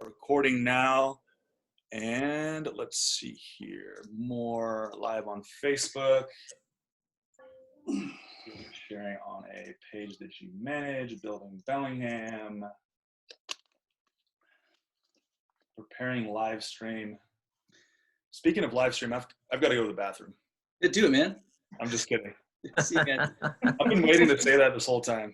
Recording now. And let's see here. More live on Facebook. Sharing on a page that you manage, building Bellingham. Preparing live stream. Speaking of live stream, I've got to go to the bathroom. Yeah, do it, man. I'm just kidding. See you, man. I've been waiting to say that this whole time.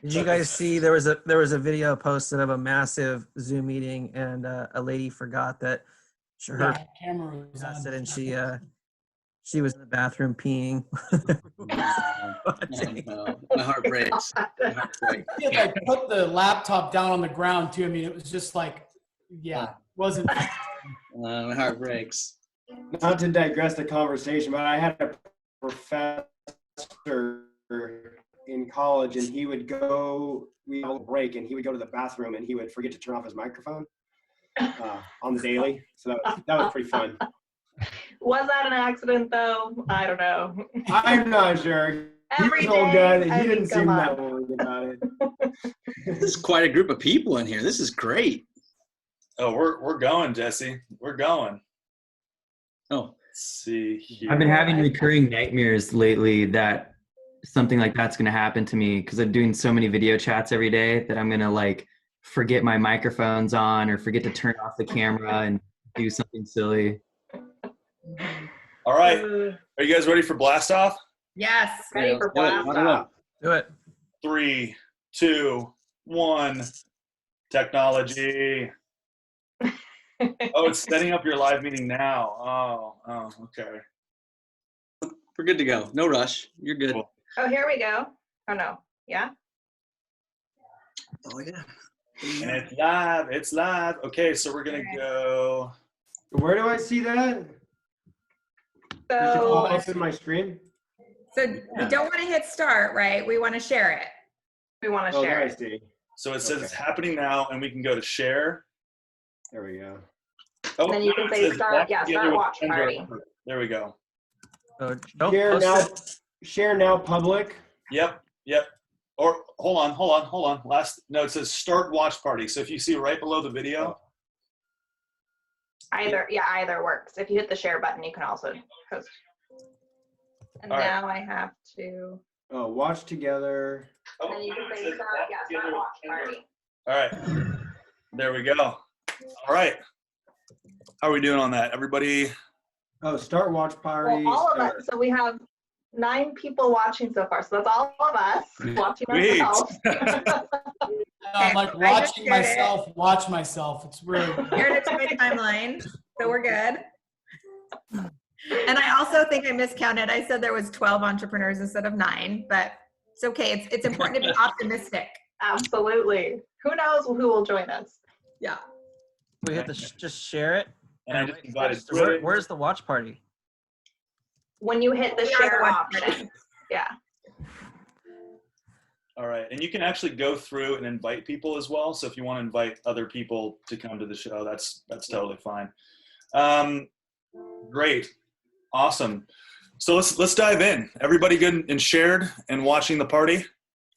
Did you guys see there was a video posted of a massive Zoom meeting, and a lady forgot that her camera was on. and she was in the bathroom peeing. No. My heart breaks. My heart breaks. Yeah, I put the laptop down on the ground too. I mean, it was just like, wasn't. My heart breaks. Not to digress the conversation, but I had a professor in college, and we would go to the bathroom, and he would forget to turn off his microphone on the daily. So that was pretty fun. Was that an accident though? I don't know. I'm not sure. Every he was an old day, guy. He didn't seem that worried about it. This is quite a group of people in here. This is great. Oh, we're going, Jesse. We're going. Oh, let's see here. I've been having recurring nightmares lately that something like that's going to happen to me because I'm doing so many video chats every day that I'm going to like forget my microphone's on or forget to turn off the camera and do something silly. All right. Are you guys ready for blast off? Yes, ready for blast off. Do it. 3, 2, 1. Technology. Oh, it's setting up your live meeting now. Oh, okay. we're good to go. No rush. You're good. Cool. Oh, here we go. Oh no. Yeah. Oh yeah. And it's live. It's live. Okay, so we're gonna go. Where do I see that? So Open my screen. So we don't want to hit start, right? We want to share it. we want to Oh, share there I it. see. So it says it's happening now, and we can go to share. There we go. Oh, And then you can it say says start. walk Yeah, together start with watch friends or- party. There we go. Share now. Share now. Public. Yep. Or hold on. No, it says start watch party. So if you see right below the video. Either works. If you hit the share button, you can also post. And All right. now I have to. Oh, watch together. And then you can say start watch party. All right. There we go. All right. How are we doing on that? Everybody? Oh, start watch party. Well, all of start. us. So we have 9 people watching so far. So that's all of us watching Sweet. ourselves. I'm like watching myself watch myself. It's weird. You're in my timeline, so we're good. And I also think I miscounted. I said there was 12 entrepreneurs instead of 9, but it's okay. It's important to be optimistic. Absolutely. Who knows who will join us? Yeah. We hit the just share it. And I just invited Twitter. Where's the watch party? When you hit the We are share the watch option. party. Yeah. All right. And you can actually go through and invite people as well. So if you want to invite other people to come to the show, that's totally fine. Great. Awesome. So let's dive in. Everybody good and shared and watching the party?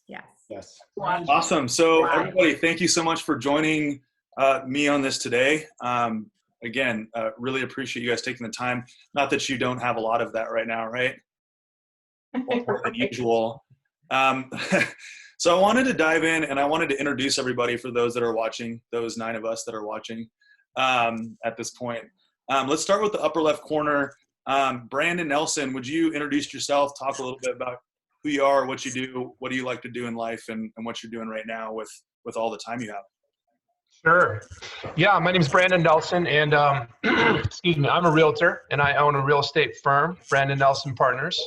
Yes. Yes. Awesome. So everybody, thank you so much for joining me on this today. Again, really appreciate you guys taking the time. Not that you don't have a lot of that right now, right? More than usual. So I wanted to dive in and I wanted to introduce everybody for those that are watching, those 9 of us that are watching at this point. Let's start with the upper left corner. Brandon Nelson, would you introduce yourself, talk a little bit about who you are, what you do, what do you like to do in life, and what you're doing right now with all the time you have? Sure. Yeah, my name is Brandon Nelson, and excuse me, I'm a realtor, and I own a real estate firm, Brandon Nelson Partners.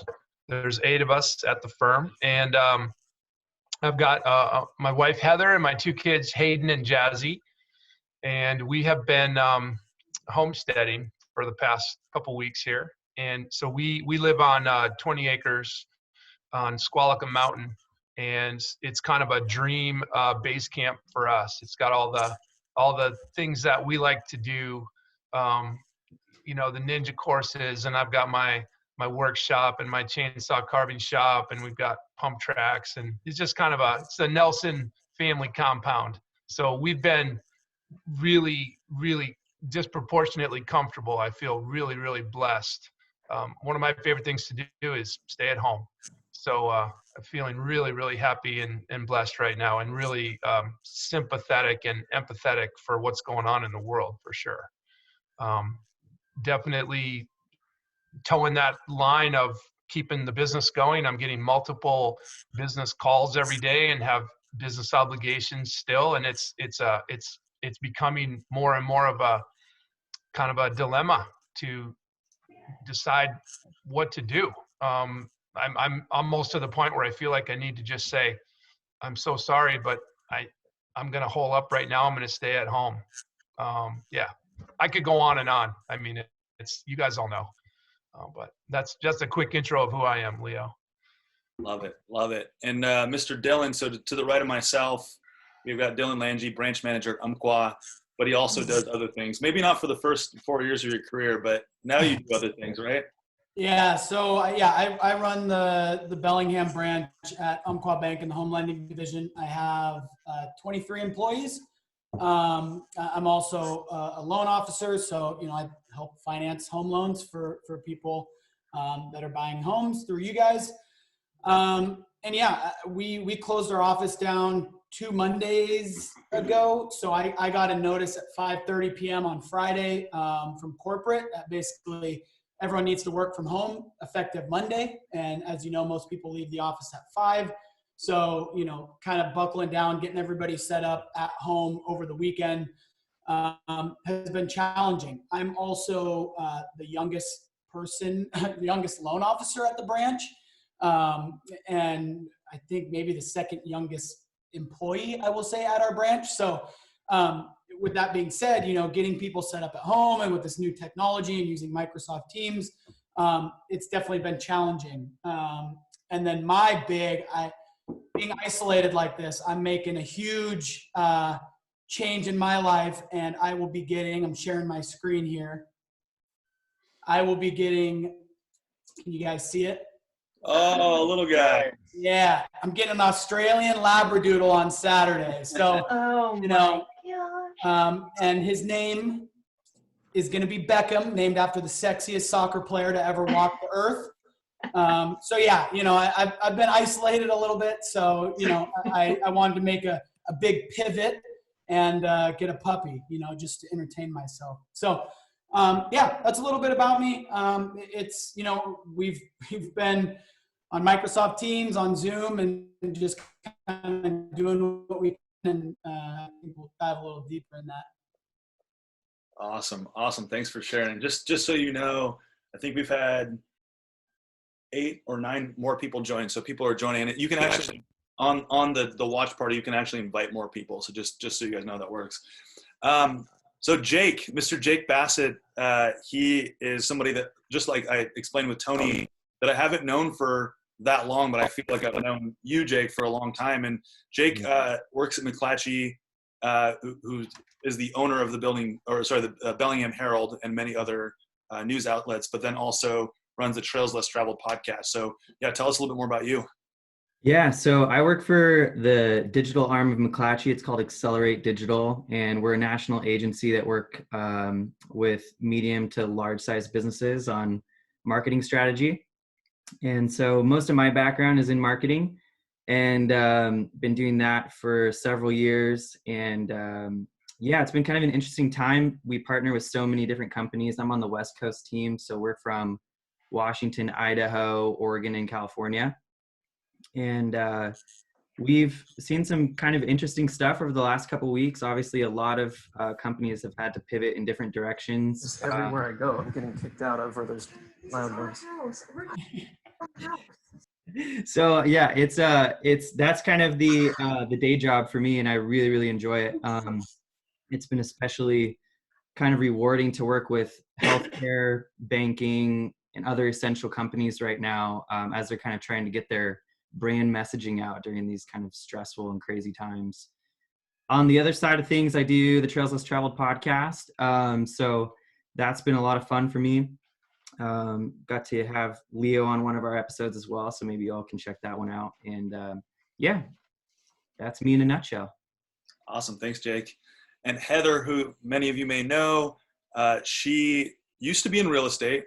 There's 8 of us at the firm, and I've got my wife Heather and my 2 kids Hayden and Jazzy, and we have been homesteading for the past couple weeks here, and so we live on 20 acres on Squalica Mountain, and it's kind of a dream base camp for us. It's got all the things that we like to do, the ninja courses, and I've got my workshop and my chainsaw carving shop, and we've got pump tracks, and it's just kind of it's a Nelson family compound. So we've been really, really disproportionately comfortable. I feel really, really blessed. One of my favorite things to do is stay at home. So I'm feeling really, really happy and blessed right now, and really sympathetic and empathetic for what's going on in the world, for sure. Definitely towing that line of keeping the business going. I'm getting multiple business calls every day and have business obligations still, and it's becoming more and more of a kind of a dilemma to decide what to do. I'm almost to the point where I feel like I need to just say, I'm so sorry, but I'm going to hole up right now. I'm going to stay at home. Yeah, I could go on and on. I mean, it's you guys all know, but that's just a quick intro of who I am, Leo. Love it. Love it. And Mr. Dylan, so to the right of myself, we've got Dylan Langei, branch manager at Umpqua, but he also does other things. Maybe not for the first 4 years of your career, but now you do other things, right? Yeah, so I run the Bellingham branch at Umpqua Bank in the home lending division. I have 23 employees. I'm also a loan officer, so I help finance home loans for people that are buying homes through you guys. And yeah, we closed our office down 2 Mondays ago. So I got a notice at 5:30 p.m. on Friday from corporate that basically everyone needs to work from home effective Monday. And as you know, most people leave the office at 5. So, kind of buckling down, getting everybody set up at home over the weekend has been challenging. I'm also the youngest person, the youngest loan officer at the branch. And I think maybe the second youngest employee, I will say, at our branch. So with that being said, getting people set up at home and with this new technology and using Microsoft Teams, it's definitely been challenging. And then being isolated like this, I'm making a huge change in my life, and I'm sharing my screen here. I will be getting, can you guys see it? Oh, little guy. Yeah, I'm getting an Australian Labradoodle on Saturday. So, and his name is going to be Beckham, named after the sexiest soccer player to ever walk the earth. So yeah, I've been isolated a little bit. So, I wanted to make a big pivot and get a puppy, just to entertain myself. So, yeah, that's a little bit about me. It's, we've been on Microsoft Teams, on Zoom, and just kind of doing what we can. And we'll dive a little deeper in that. Awesome. Thanks for sharing. Just so you know, I think we've had 8 or 9 more people join. So people are joining it. You can actually on the watch party, you can actually invite more people. So just so you guys know how that works. So Mr. Jake Bassett, he is somebody that, just like I explained with Tony, that I haven't known for that long, but I feel like I've known you, Jake, for a long time. And Jake works at Mclatche, who is the owner of the Bellingham Herald and many other news outlets, but then also runs the Trails Less Traveled podcast. So yeah, tell us a little bit more about you. Yeah, so I work for the digital arm of Mclatche. It's called Accelerate Digital, and we're a national agency that work with medium to large size businesses on marketing strategy. And so most of my background is in marketing, and been doing that for several years. And yeah, it's been kind of an interesting time. We partner with so many different companies. I'm on the West Coast team, so we're from Washington, Idaho, Oregon, and California. And we've seen some kind of interesting stuff over the last couple of weeks. Obviously, a lot of companies have had to pivot in different directions. Just everywhere I go, I'm getting kicked out of where there's loud noise. So yeah, that's kind of the day job for me, and I really, really enjoy it. It's been especially kind of rewarding to work with healthcare, banking, and other essential companies right now as they're kind of trying to get their brand messaging out during these kind of stressful and crazy times. On the other side of things, I do the Trails Less Traveled podcast. So that's been a lot of fun for me. Got to have Leo on one of our episodes as well. So maybe y'all can check that one out. And yeah, that's me in a nutshell. Awesome. Thanks, Jake. And Heather, who many of you may know, she used to be in real estate,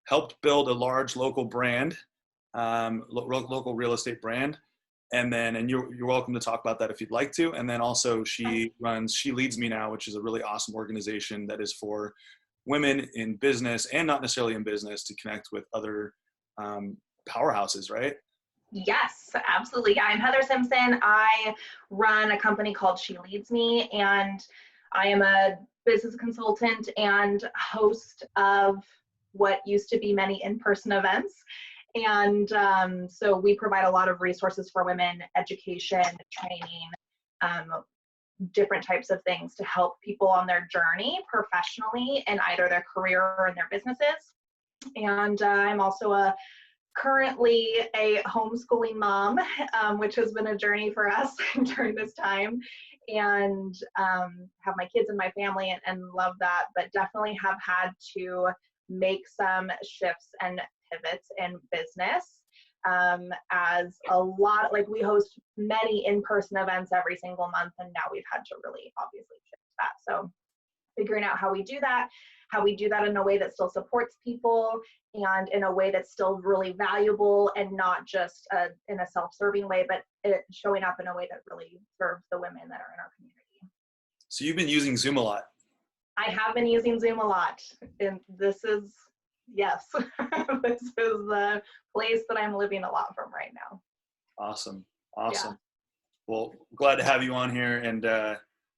helped build a large local brand, local real estate brand. And you're welcome to talk about that if you'd like to. And then also she Leads Me Now, which is a really awesome organization that is for women in business and not necessarily in business to connect with other powerhouses, right? Yes, absolutely. I'm Heather Simpson. I run a company called She Leads Me, and I am a business consultant and host of what used to be many in-person events. And so we provide a lot of resources for women, education, training, different types of things to help people on their journey professionally in either their career or in their businesses. And I'm also currently a homeschooling mom, which has been a journey for us during this time, and have my kids and my family and love that, but definitely have had to make some shifts and pivots in business, as a lot, like we host many in-person events every single month, and now we've had to really obviously shift that. So figuring out how we do that in a way that still supports people and in a way that's still really valuable and not just in a self-serving way, but showing up in a way that really serves the women that are in our community. So you've been using Zoom a lot. I have been using Zoom a lot, and this is this is the place that I'm living a lot from right now. Awesome. Yeah. Well, glad to have you on here. And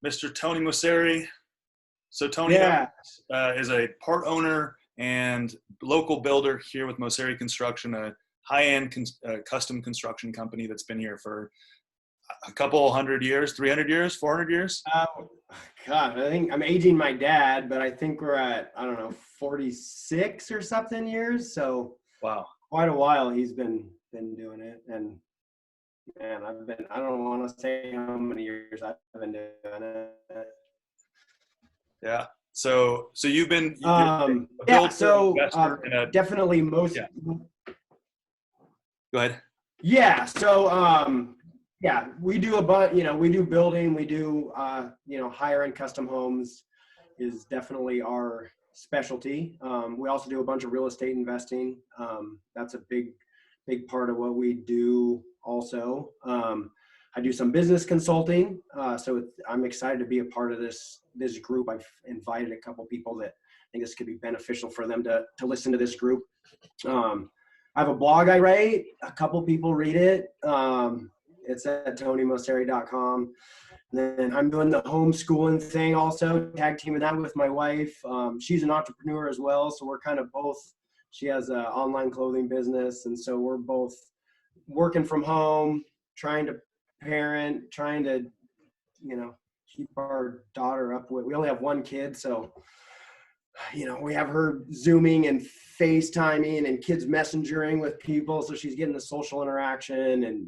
Mr. Tony Moceri. So Tony is a part owner and local builder here with Moceri Construction, a high-end custom construction company that's been here for a couple 100 years, 300 years, 400 years? God, I think I'm aging my dad, but I think we're at, 46 or something years. So wow, quite a while he's been doing it. And man, I don't want to say how many years I've been doing it. Yeah. So you've been definitely most. Yeah. Go ahead. Yeah. So we do we do building, we do higher end custom homes is definitely our specialty. We also do a bunch of real estate investing. That's a big part of what we do also. I do some business consulting, so I'm excited to be a part of this group. I've invited a couple people that I think this could be beneficial for them to listen to this group. I have a blog I write. A couple people read it. It's at tonymoceri.com. And then I'm doing the homeschooling thing also, tag teaming that with my wife. She's an entrepreneur as well, so we're kind of both. She has an online clothing business, and so we're both working from home, trying to parent, trying to, keep our daughter up with. We only have one kid, so, we have her Zooming and FaceTiming and kids messengering with people, so she's getting the social interaction, and,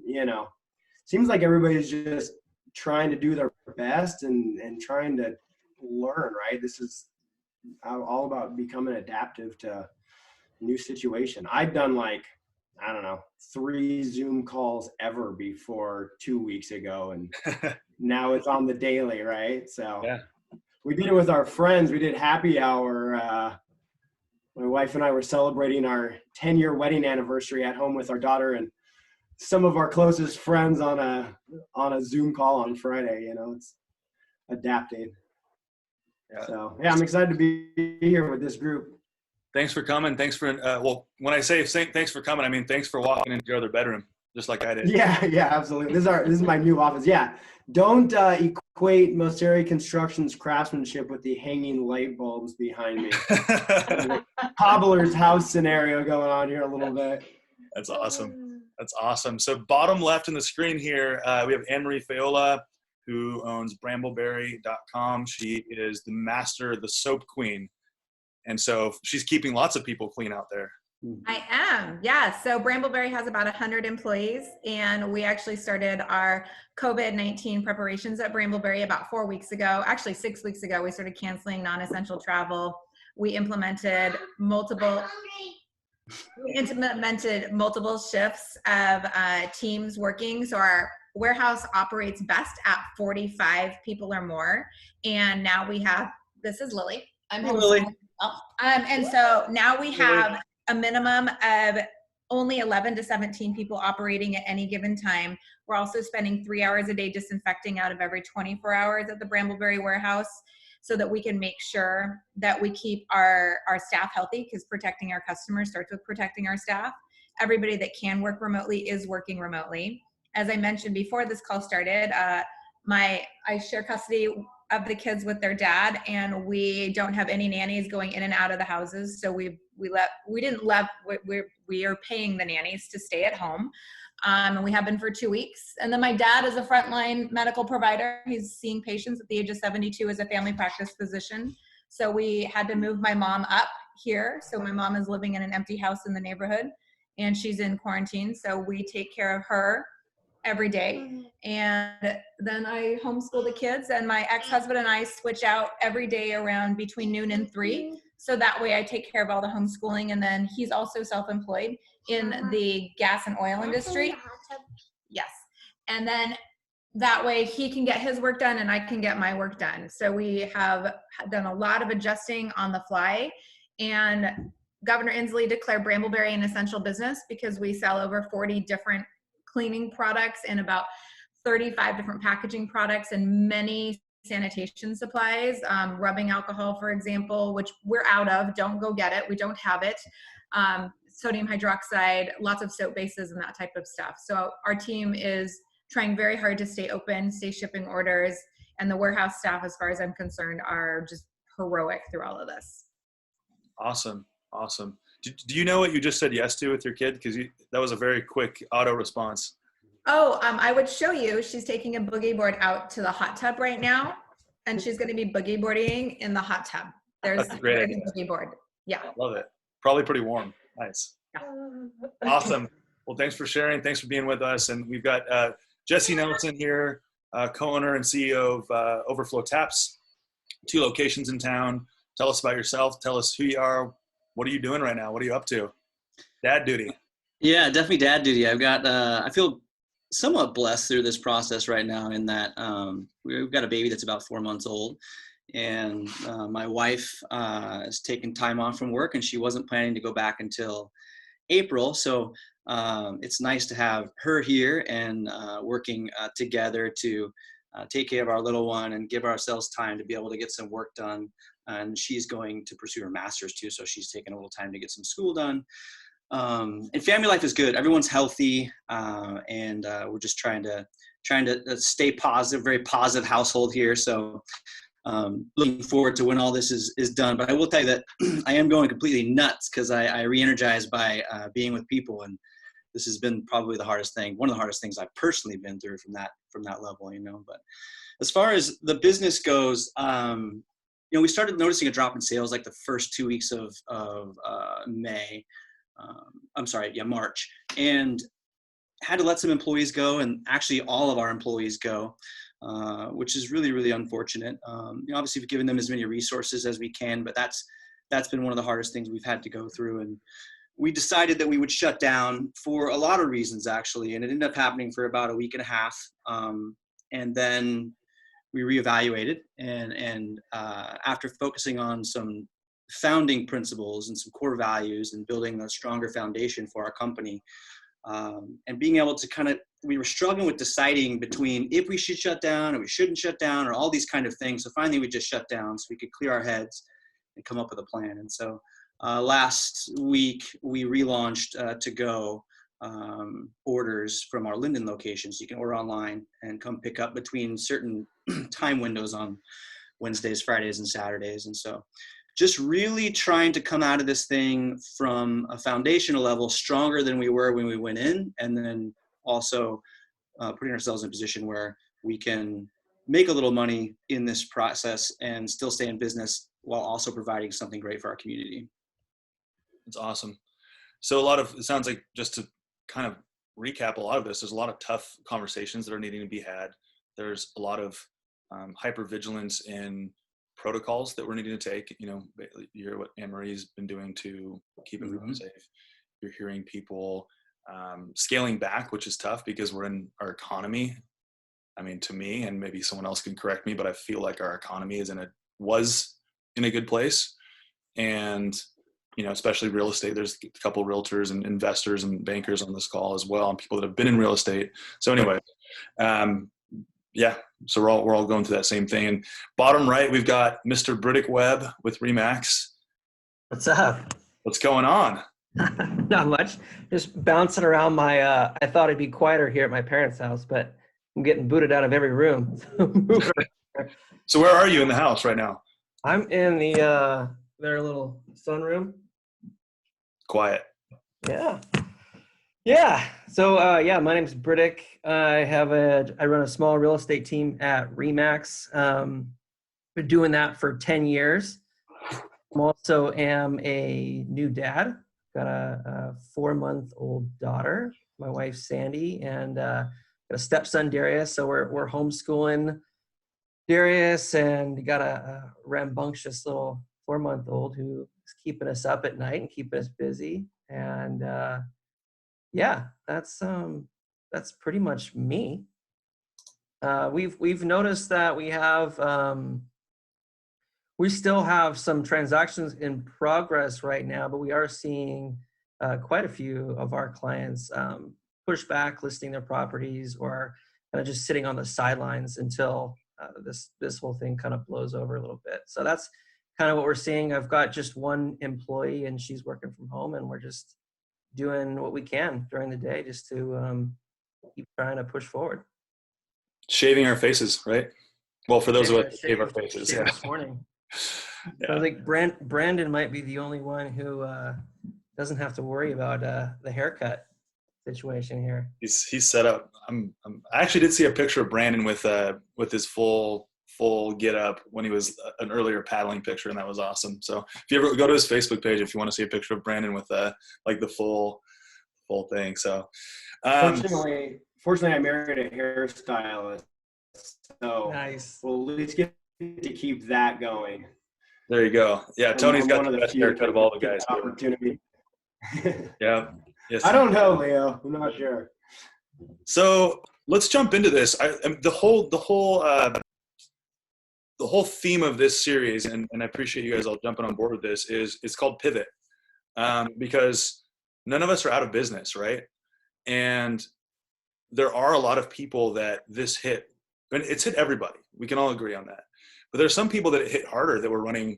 seems like everybody's just trying to do their best and trying to learn, right? This is all about becoming adaptive to a new situation. I've done 3 Zoom calls ever before 2 weeks ago, and now it's on the daily, right? So yeah. We did it with our friends. We did happy hour. My wife and I were celebrating our 10-year wedding anniversary at home with our daughter and some of our closest friends on a Zoom call on Friday. It's adapting. Yeah. So yeah, I'm excited to be here with this group. Thanks for coming. Thanks for, when I say thanks for coming, I mean, thanks for walking into your other bedroom, just like I did. Yeah, absolutely. This is my new office. Yeah. Don't equate Moceri Construction's craftsmanship with the hanging light bulbs behind me. Cobbler's house scenario going on here a little bit. That's awesome. So bottom left in the screen here, we have Anne-Marie Faiola, who owns brambleberry.com. She is the master, the soap queen. And so she's keeping lots of people clean out there. I am, yeah. So Brambleberry has about 100 employees, and we actually started our COVID-19 preparations at Brambleberry about 4 weeks ago. Actually, 6 weeks ago, we started canceling non-essential travel. We implemented multiple shifts of teams working. So our warehouse operates best at 45 people or more. And now we have, this is Lily. I'm Hey, Lily. and so now we have a minimum of only 11 to 17 people operating at any given time. We're also spending 3 hours a day disinfecting out of every 24 hours at the Brambleberry warehouse so that we can make sure that we keep our staff healthy, because protecting our customers starts with protecting our staff. Everybody that can work remotely is working remotely. As I mentioned before this call started, I share custody of the kids with their dad, and we don't have any nannies going in and out of the houses. So we are paying the nannies to stay at home. And we have been for 2 weeks. And then my dad is a frontline medical provider. He's seeing patients at the age of 72 as a family practice physician. So we had to move my mom up here. So my mom is living in an empty house in the neighborhood, and she's in quarantine. So we take care of her every day. And then I homeschool the kids, and my ex-husband and I switch out every day around between noon and 3. So that way I take care of all the homeschooling. And then he's also self-employed in the gas and oil industry. Yes. And then that way he can get his work done and I can get my work done. So we have done a lot of adjusting on the fly. And Governor Inslee declared Brambleberry an essential business because we sell over 40 different cleaning products and about 35 different packaging products and many sanitation supplies, rubbing alcohol, for example, which we're out of. Don't go get it. We don't have it. Sodium hydroxide, lots of soap bases and that type of stuff. So our team is trying very hard to stay open, stay shipping orders, and the warehouse staff, as far as I'm concerned, are just heroic through all of this. Awesome. Awesome. Do you know what you just said yes to with your kid? Because that was a very quick auto response. Oh, I would show you. She's taking a boogie board out to the hot tub right now, and she's going to be boogie boarding in the hot tub. There's a boogie board. Yeah. Love it. Probably pretty warm. Nice. Yeah. Awesome. Well, thanks for sharing. Thanks for being with us. And we've got Jesse Nelson here, co-owner and CEO of Overflow Taps, 2 locations in town. Tell us about yourself. Tell us who you are. What are you doing right now? What are you up to? Dad duty. Yeah, definitely dad duty. I've got, I feel somewhat blessed through this process right now in that we've got a baby that's about 4 months old. And my wife has taken time off from work, and she wasn't planning to go back until April. So it's nice to have her here and working together to take care of our little one and give ourselves time to be able to get some work done. And she's going to pursue her master's too, so she's taking a little time to get some school done. And family life is good. Everyone's healthy, and we're just trying to stay positive. Very positive household here. So looking forward to when all this is done. But I will tell you that I am going completely nuts because I re-energized by being with people, and this has been probably the hardest thing. One of the hardest things I've personally been through from that level, you know. But as far as the business goes, you know, we started noticing a drop in sales like the first 2 weeks of March, and had to let some employees go, and actually all of our employees go, which is really, really unfortunate. You know, obviously we've given them as many resources as we can, but that's been one of the hardest things we've had to go through. And we decided that we would shut down for a lot of reasons, actually, and it ended up happening for about a week and a half. And then we reevaluated, and after focusing on some founding principles and some core values and building a stronger foundation for our company, and being able to we were struggling with deciding between if we should shut down or we shouldn't shut down or all these kind of things. So finally we just shut down so we could clear our heads and come up with a plan. And so last week we relaunched to go orders from our Linden locations. You can order online and come pick up between certain time windows on Wednesdays, Fridays, and Saturdays. And so just really trying to come out of this thing from a foundational level stronger than we were when we went in, and then also putting ourselves in a position where we can make a little money in this process and still stay in business while also providing something great for our community. That's awesome. So it sounds like, just to kind of recap a lot of this, there's a lot of tough conversations that are needing to be had. There's a lot of hypervigilance in protocols that we're needing to take. You know, you hear what Anne-Marie's been doing to keep everyone safe. You're hearing people scaling back, which is tough because we're in our economy. I mean, to me, and maybe someone else can correct me, but I feel like our economy was in a good place. And, especially real estate, there's a couple of realtors and investors and bankers on this call as well, and people that have been in real estate. So anyway, so we're all going through that same thing. And bottom right, we've got Mr. Briddick Webb with Remax. What's up? What's going on? Not much. Just bouncing around my, I thought it'd be quieter here at my parents' house, but I'm getting booted out of every room. So where are you in the house right now? I'm in their little sunroom. Quiet. Yeah. Yeah. So, my name's Briddick. I run a small real estate team at Remax. Been doing that for 10 years. I also am a new dad. Got a 4-month-old daughter, my wife Sandy, and got a stepson Darius. So we're homeschooling Darius, and got a rambunctious little 4-month-old who is keeping us up at night and keeping us busy. And that's pretty much me. We've noticed that we still have some transactions in progress right now, but we are seeing quite a few of our clients push back listing their properties, or kind of just sitting on the sidelines until this whole thing kind of blows over a little bit. So that's kind of what we're seeing. I've got just one employee, and she's working from home, and we're just doing what we can during the day just to keep trying to push forward. Shaving our faces, right? Well, for those of us who shave our faces, yeah. This morning. Yeah. I think Brandon might be the only one who doesn't have to worry about the haircut situation here. He's set up. I actually did see a picture of Brandon with his full get up when he was an earlier paddling picture, and that was awesome. So if you ever go to his Facebook page, if you want to see a picture of Brandon with like the full thing. So fortunately I married a hairstylist, so nice. we'll at least get to keep that going. There you go. Yeah, Tony's got the best haircut of all the guys. Opportunity. Yeah. Yes. I don't know, Leo. I'm not sure. So let's jump into this. The whole theme of this series, and I appreciate you guys all jumping on board with this, it's called Pivot, because none of us are out of business, right? And there are a lot of people that this hit, and it's hit everybody. We can all agree on that. But there's some people that it hit harder, that were running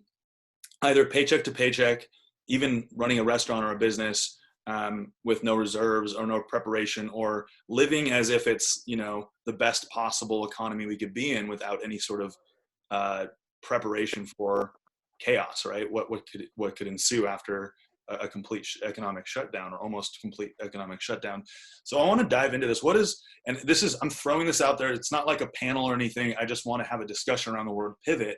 either paycheck to paycheck, even running a restaurant or a business with no reserves or no preparation, or living as if it's, the best possible economy we could be in without any sort of preparation for chaos, right? What could ensue after a complete economic shutdown, or almost complete economic shutdown. So I want to dive into this. I'm throwing this out there. It's not like a panel or anything. I just want to have a discussion around the word pivot.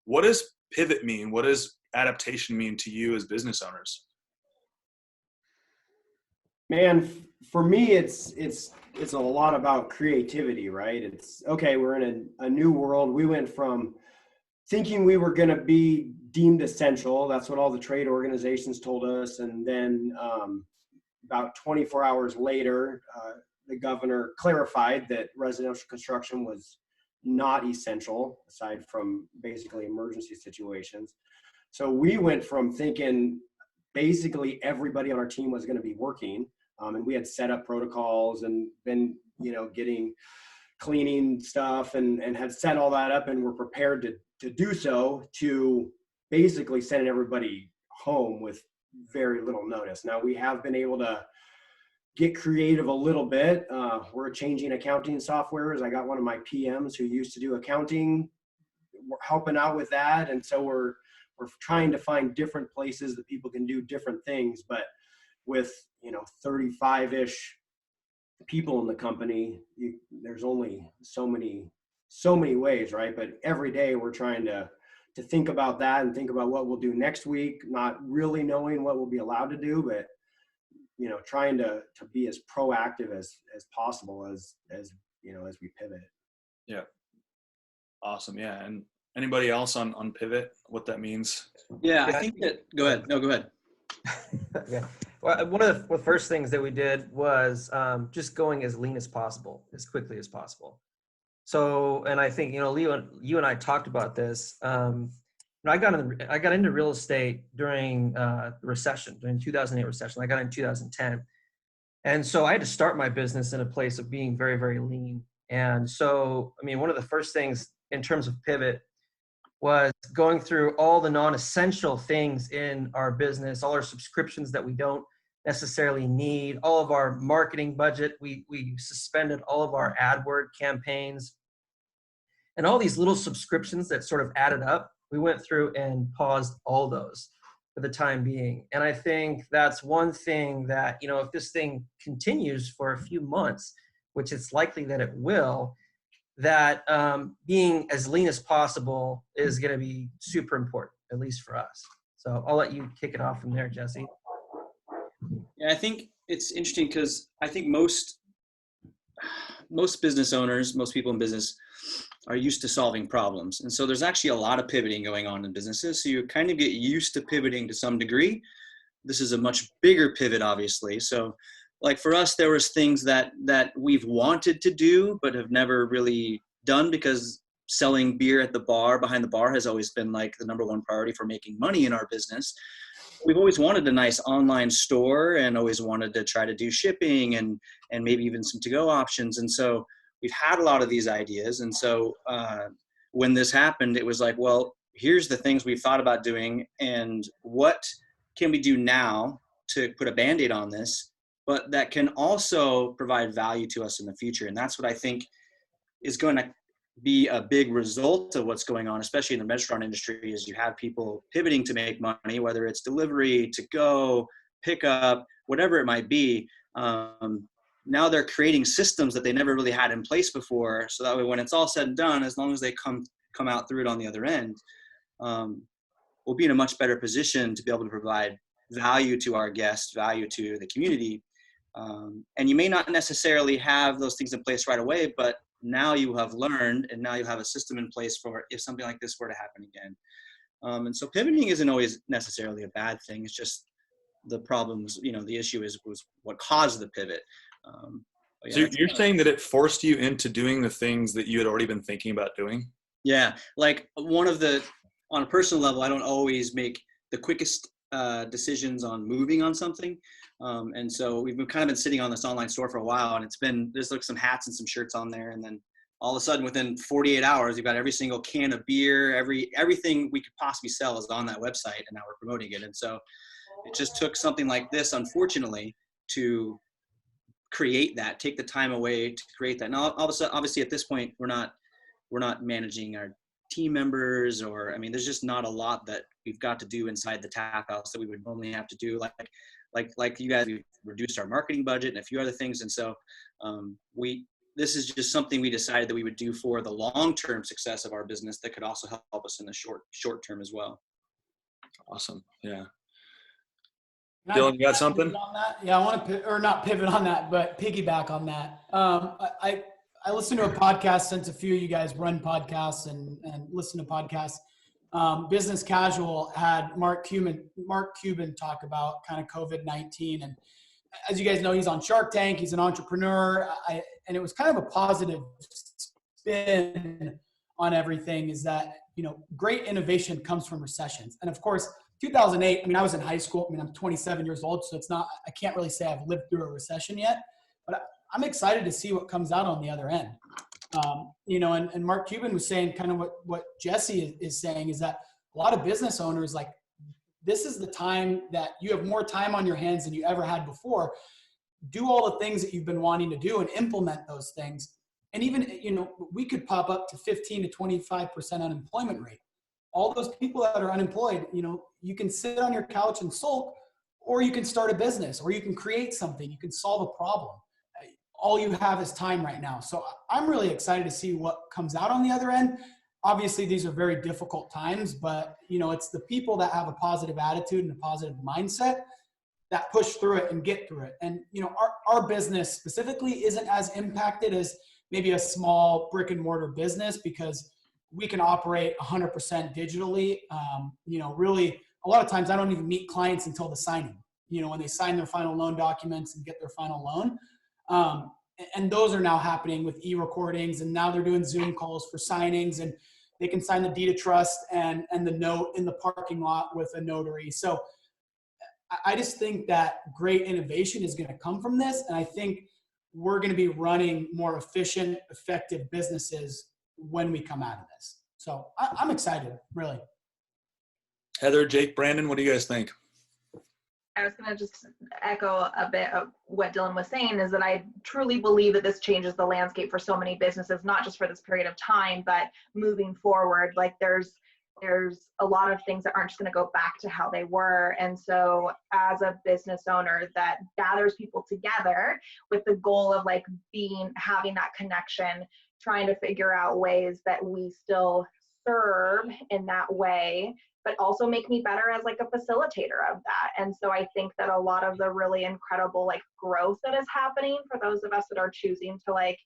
What does pivot mean? What does adaptation mean to you as business owners? Man, for me, it's a lot about creativity, right? It's okay. We're in a new world. We went from thinking we were going to be deemed essential. That's what all the trade organizations told us. And then about 24 hours later, the governor clarified that residential construction was not essential, aside from basically emergency situations. So we went from thinking basically everybody on our team was going to be working, and we had set up protocols and been, getting cleaning stuff and had set all that up and were prepared to do so, to basically sending everybody home with very little notice. Now we have been able to get creative a little bit. We're changing accounting softwares. I got one of my PMs who used to do accounting. We're helping out with that. And so we're trying to find different places that people can do different things, but with, 35-ish people in the company, there's only so many ways, right? But every day we're trying to think about that and think about what we'll do next week, not really knowing what we'll be allowed to do, but trying to be as proactive as possible as we pivot. Yeah. Awesome. Yeah. And anybody else on pivot, what that means? Yeah, I think that, go ahead. No, go ahead. Okay. Well, one of the first things that we did was just going as lean as possible, as quickly as possible. So, and I think, Leo, you and I talked about this. I got into real estate during the recession, during 2008 recession. I got in 2010. And so I had to start my business in a place of being very, very lean. And so, one of the first things in terms of pivot was going through all the non-essential things in our business, all our subscriptions that we don't necessarily need, all of our marketing budget. We suspended all of our AdWord campaigns and all these little subscriptions that sort of added up. We went through and paused all those for the time being. And I think that's one thing that, if this thing continues for a few months, which it's likely that it will, that being as lean as possible is going to be super important, at least for us. So I'll let you kick it off from there, Jesse. Yeah, I think it's interesting because I think most business owners, most people in business are used to solving problems. And so there's actually a lot of pivoting going on in businesses. So you kind of get used to pivoting to some degree. This is a much bigger pivot, obviously. So like for us, there was things that we've wanted to do, but have never really done, because selling beer at the bar, behind the bar, has always been like the number one priority for making money in our business. We've always wanted a nice online store and always wanted to try to do shipping and maybe even some to-go options. And so we've had a lot of these ideas. And so when this happened, it was like, well, here's the things we've thought about doing, and what can we do now to put a Band-Aid on this, but that can also provide value to us in the future. And that's what I think is going to be a big result of what's going on, especially in the restaurant industry, is you have people pivoting to make money, whether it's delivery, to go, pick up, whatever it might be. Now they're creating systems that they never really had in place before. So that way, when it's all said and done, as long as they come out through it on the other end, we'll be in a much better position to be able to provide value to our guests, value to the community. And you may not necessarily have those things in place right away, but now you have learned, and now you have a system in place for if something like this were to happen again. And so pivoting isn't always necessarily a bad thing. It's just the problems, the issue was what caused the pivot. Yeah, so you're saying that it forced you into doing the things that you had already been thinking about doing? Yeah. Like on a personal level, I don't always make the quickest decisions on moving on something. And so we've kind of been sitting on this online store for a while, and there's like some hats and some shirts on there. And then all of a sudden within 48 hours, you've got every single can of beer, everything we could possibly sell is on that website, and now we're promoting it. And so it just took something like this, unfortunately, to take the time away to create that. Now, obviously at this point, we're not managing our team members, or, there's just not a lot that we've got to do inside the tap house that we would normally have to do. Like you guys, we've reduced our marketing budget and a few other things. And so this is just something we decided that we would do for the long-term success of our business that could also help us in the short term as well. Awesome. Yeah. Dylan, you got something? On that? Yeah, I want to, not pivot on that, but piggyback on that. I listen to a podcast, since a few of you guys run podcasts and listen to podcasts. Business Casual had Mark Cuban talk about kind of COVID-19. And as you guys know, he's on Shark Tank. He's an entrepreneur. And it was kind of a positive spin on everything, is that, great innovation comes from recessions. And of course, 2008, I was in high school. I'm 27 years old, so I can't really say I've lived through a recession yet, but I'm excited to see what comes out on the other end. And Mark Cuban was saying kind of what Jesse is saying, is that a lot of business owners, like, this is the time that you have more time on your hands than you ever had before. Do all the things that you've been wanting to do and implement those things. And even, we could pop up to 15 to 25% unemployment rate. All those people that are unemployed, you can sit on your couch and sulk, or you can start a business, or you can create something, you can solve a problem. All you have is time right now. So I'm really excited to see what comes out on the other end. Obviously, these are very difficult times, but it's the people that have a positive attitude and a positive mindset that push through it and get through it. And our business specifically isn't as impacted as maybe a small brick and mortar business, because we can operate 100% digitally. Really, a lot of times I don't even meet clients until the signing. when they sign their final loan documents and get their final loan. And those are now happening with e-recordings, and now they're doing Zoom calls for signings, and they can sign the deed of trust and the note in the parking lot with a notary. So I just think that great innovation is going to come from this. And I think we're going to be running more efficient, effective businesses when we come out of this. So I'm excited, really. Heather, Jake, Brandon, what do you guys think? I was going to just echo a bit of what Dylan was saying, is that I truly believe that this changes the landscape for so many businesses, not just for this period of time, but moving forward. Like there's a lot of things that aren't just going to go back to how they were. And so as a business owner that gathers people together with the goal of like having that connection, trying to figure out ways that we still serve in that way, but also make me better as like a facilitator of that. And so I think that a lot of the really incredible like growth that is happening for those of us that are choosing to like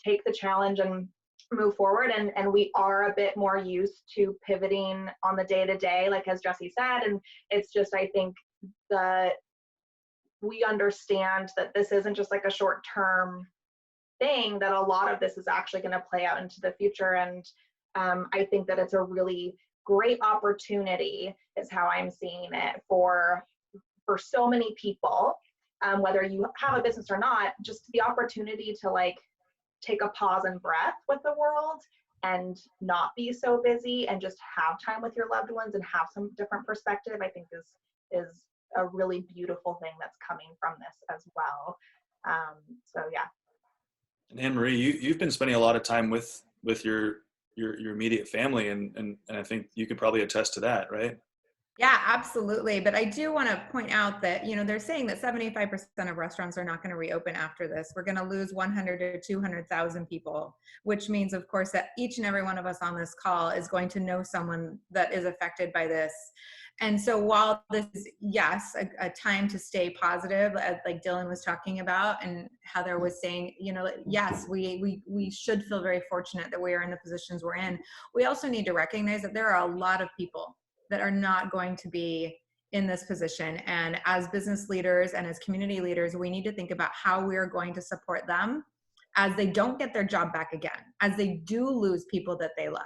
take the challenge and move forward, and we are a bit more used to pivoting on the day-to-day, like as Jesse said. And it's just, I think that we understand that this isn't just like a short-term thing, that a lot of this is actually going to play out into the future. And I think that it's a really great opportunity, is how I'm seeing it, for so many people, whether you have a business or not, just the opportunity to like take a pause and breath with the world and not be so busy and just have time with your loved ones and have some different perspective, I think is a really beautiful thing that's coming from this as well. So yeah. And Anne-Marie, you've been spending a lot of time with your immediate family, and I think you could probably attest to that, right? Yeah, absolutely. But I do want to point out that, they're saying that 75% of restaurants are not going to reopen after this. We're going to lose 100 to 200,000 people, which means, of course, that each and every one of us on this call is going to know someone that is affected by this. And so while this is, yes, a time to stay positive, like Dylan was talking about, and Heather was saying, yes, we should feel very fortunate that we are in the positions we're in. We also need to recognize that there are a lot of people that are not going to be in this position. And as business leaders and as community leaders, we need to think about how we are going to support them as they don't get their job back again, as they do lose people that they love.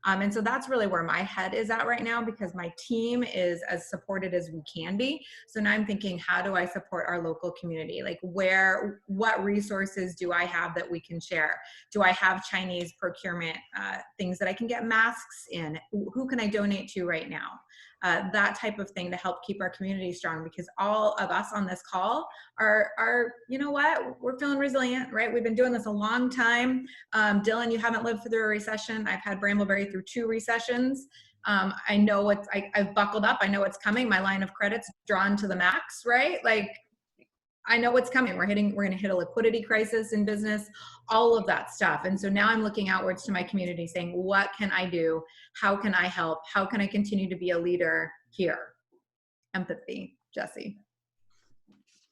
And so that's really where my head is at right now, because my team is as supported as we can be. So now I'm thinking, how do I support our local community? Like what resources do I have that we can share? Do I have Chinese procurement, things that I can get masks in? Who can I donate to right now? That type of thing to help keep our community strong, because all of us on this call are we're feeling resilient, right? We've been doing this a long time. Dylan, you haven't lived through a recession. I've had Brambleberry through 2 recessions. I know I've buckled up. I know what's coming. My line of credit's drawn to the max, right? Like, I know what's coming. We're going to hit a liquidity crisis in business, all of that stuff. And so now I'm looking outwards to my community saying, what can I do? How can I help? How can I continue to be a leader here? Empathy, Jesse.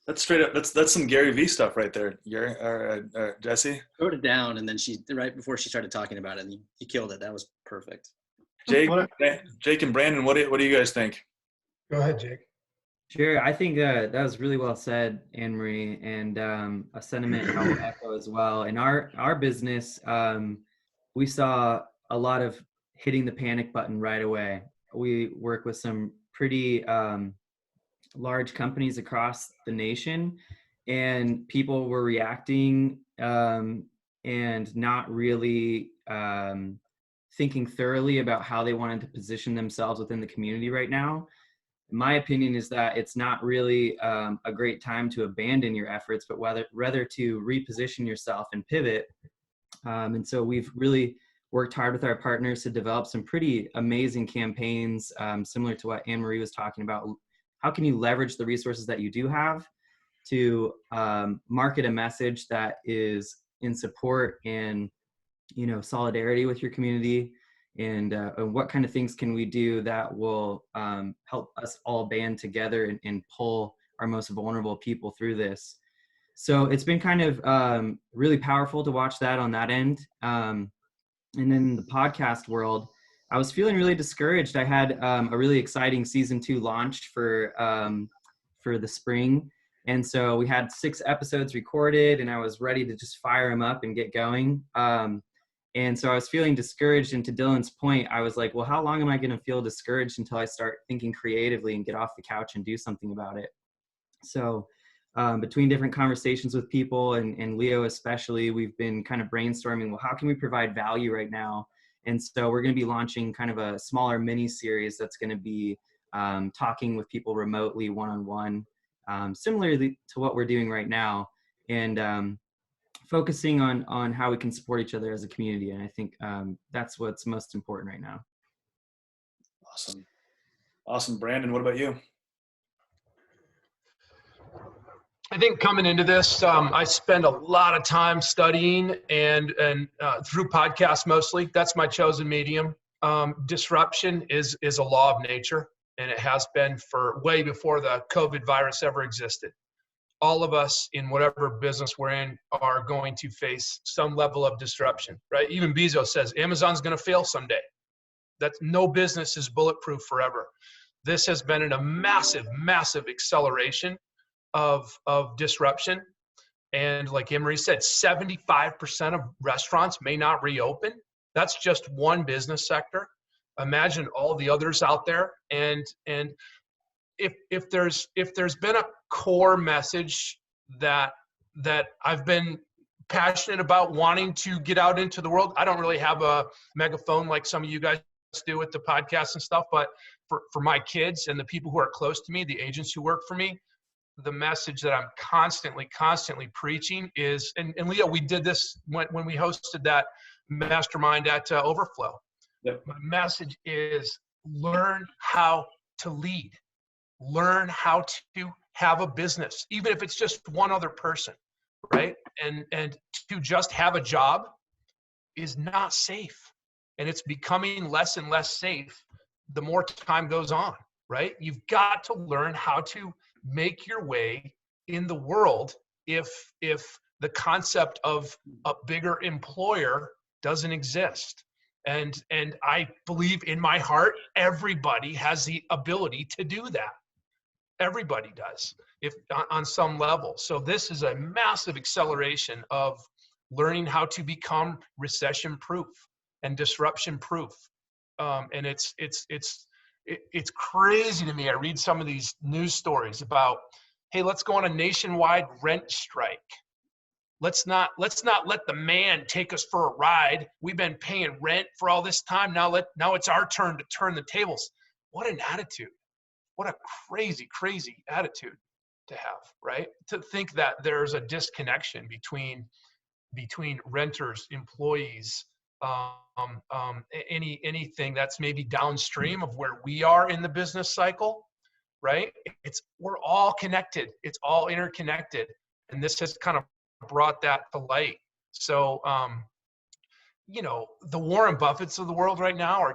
That's straight up. That's some Gary Vee stuff right there, Jesse. Wrote it down, and then right before she started talking about it, and you killed it. That was perfect. Jake and Brandon, what do you guys think? Go ahead, Jake. Sure. I think that was really well said, Anne-Marie, and a sentiment I'll echo as well. In our business, we saw a lot of hitting the panic button right away. We work with some pretty large companies across the nation, and people were reacting and not really thinking thoroughly about how they wanted to position themselves within the community right now. My opinion is that it's not really a great time to abandon your efforts, but rather to reposition yourself and pivot. And so we've really worked hard with our partners to develop some pretty amazing campaigns, similar to what Anne-Marie was talking about. How can you leverage the resources that you do have to market a message that is in support and, solidarity with your community? And what kind of things can we do that will help us all band together and pull our most vulnerable people through this? So it's been kind of really powerful to watch that on that end. And then in the podcast world, I was feeling really discouraged. I had a really exciting season 2 launch for for the spring. And so we had 6 episodes recorded, and I was ready to just fire them up and get going. And so I was feeling discouraged. And to Dylan's point, I was like, well, how long am I going to feel discouraged until I start thinking creatively and get off the couch and do something about it? So between different conversations with people and Leo especially, we've been kind of brainstorming, well, how can we provide value right now? And so we're going to be launching kind of a smaller mini series that's going to be talking with people remotely, one-on-one, similarly to what we're doing right now, and focusing on how we can support each other as a community. And I think that's what's most important right now. Awesome. Brandon, what about you? I think coming into this, I spend a lot of time studying and through podcasts mostly. That's my chosen medium. Disruption is a law of nature, and it has been for way before the COVID virus ever existed. All of us in whatever business we're in are going to face some level of disruption, right? Even Bezos says Amazon's going to fail someday. That's no business is bulletproof forever. This has been a massive, massive acceleration of disruption. And like Emery said, 75% of restaurants may not reopen. That's just one business sector. Imagine all the others out there. And if there's been a core message that I've been passionate about wanting to get out into the world, I don't really have a megaphone like some of you guys do with the podcast and stuff, but for my kids and the people who are close to me, the agents who work for me, the message that I'm constantly preaching is, and Leo, we did this when we hosted that mastermind at Overflow. Yep. My message is learn how to lead, learn how to have a business, even if it's just one other person, right? And to just have a job is not safe. And it's becoming less and less safe the more time goes on, right? You've got to learn how to make your way in the world if the concept of a bigger employer doesn't exist. And I believe in my heart, everybody has the ability to do that. Everybody does, if on some level. So this is a massive acceleration of learning how to become recession-proof and disruption-proof. And it's crazy to me. I read some of these news stories about, hey, let's go on a nationwide rent strike. Let's not let the man take us for a ride. We've been paying rent for all this time. Now it's our turn to turn the tables. What an attitude. What a crazy, crazy attitude to have, right? To think that there's a disconnection between renters, employees, anything that's maybe downstream of where we are in the business cycle, right? We're all connected. It's all interconnected. And this has kind of brought that to light. So, the Warren Buffetts of the world right now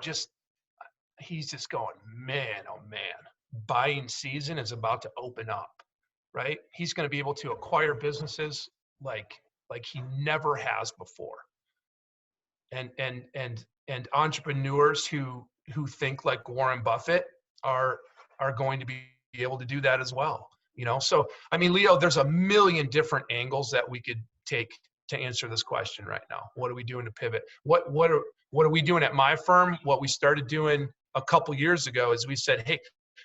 he's just going, man, oh man, buying season is about to open up, right? He's going to be able to acquire businesses like he never has before. And entrepreneurs who think like Warren Buffett are going to be able to do that as well. So I mean, Leo, there's a million different angles that we could take to answer this question right now. What are we doing to pivot? What are we doing at my firm? What we started doing a couple years ago is we said, hey,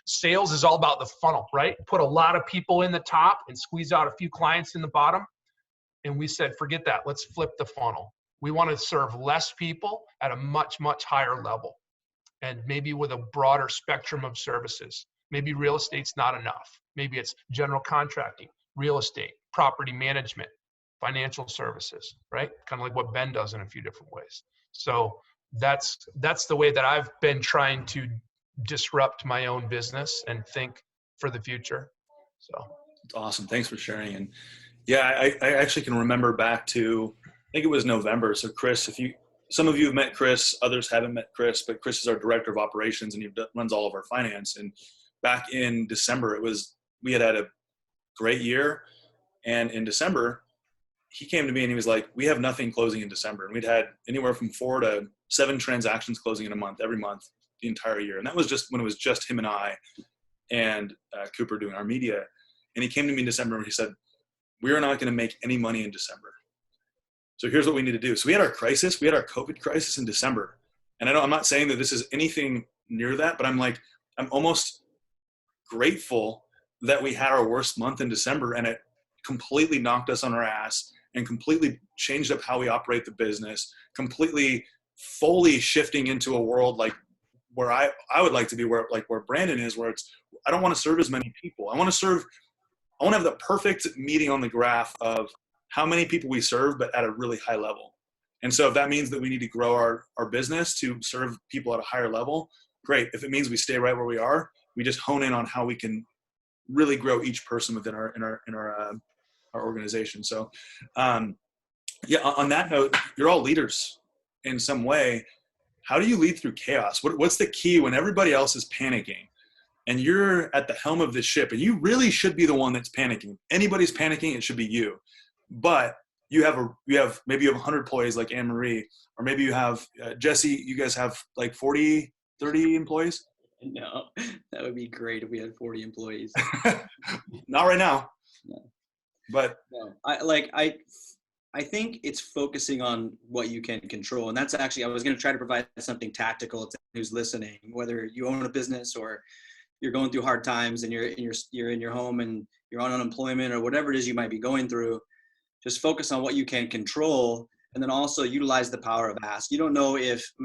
sales is all about the funnel, right? Put a lot of people in the top and squeeze out a few clients in the bottom. And we said, forget that. Let's flip the funnel. We want to serve less people at a much, much higher level, and maybe with a broader spectrum of services. Maybe real estate's not enough. Maybe it's general contracting, real estate, property management, financial services, right? Kind of like what Ben does in a few different ways. So that's the way that I've been trying to disrupt my own business and think for the future. So it's awesome. Thanks for sharing. And yeah, I actually can remember back to, I think it was November. So Chris, some of you have met Chris, others haven't met Chris, but Chris is our director of operations and he runs all of our finance. And back in December, we had a great year. And in December, he came to me and he was like, we have nothing closing in December. And we'd had anywhere from 4 to 7 transactions closing in a month, every month, the entire year. And that was just when it was just him and I and Cooper doing our media. And he came to me in December and he said, we are not going to make any money in December. So here's what we need to do. So we had our crisis. We had our COVID crisis in December. And I'm not saying that this is anything near that, but I'm almost grateful that we had our worst month in December, and it completely knocked us on our ass and completely changed up how we operate the business, completely fully shifting into a world like where I would like to be, where Brandon is, where I don't want to serve as many people. I want to have the perfect meeting on the graph of how many people we serve, but at a really high level. And so if that means that we need to grow our business to serve people at a higher level, great. If it means we stay right where we are, we just hone in on how we can really grow each person within our organization. So, on that note, you're all leaders in some way. How do you lead through chaos? What's the key when everybody else is panicking and you're at the helm of this ship, and you really should be the one that's panicking? If anybody's panicking, it should be you. But you have maybe 100 employees like Anne-Marie, or maybe you have Jesse, you guys have like 40, 30 employees? No, that would be great if we had 40 employees. Not right now. No. But no, I think it's focusing on what you can control. And that's actually, I was going to try to provide something tactical to who's listening, whether you own a business or you're going through hard times and you're in your home and you're on unemployment or whatever it is you might be going through. Just focus on what you can control, and then also utilize the power of ask. You don't know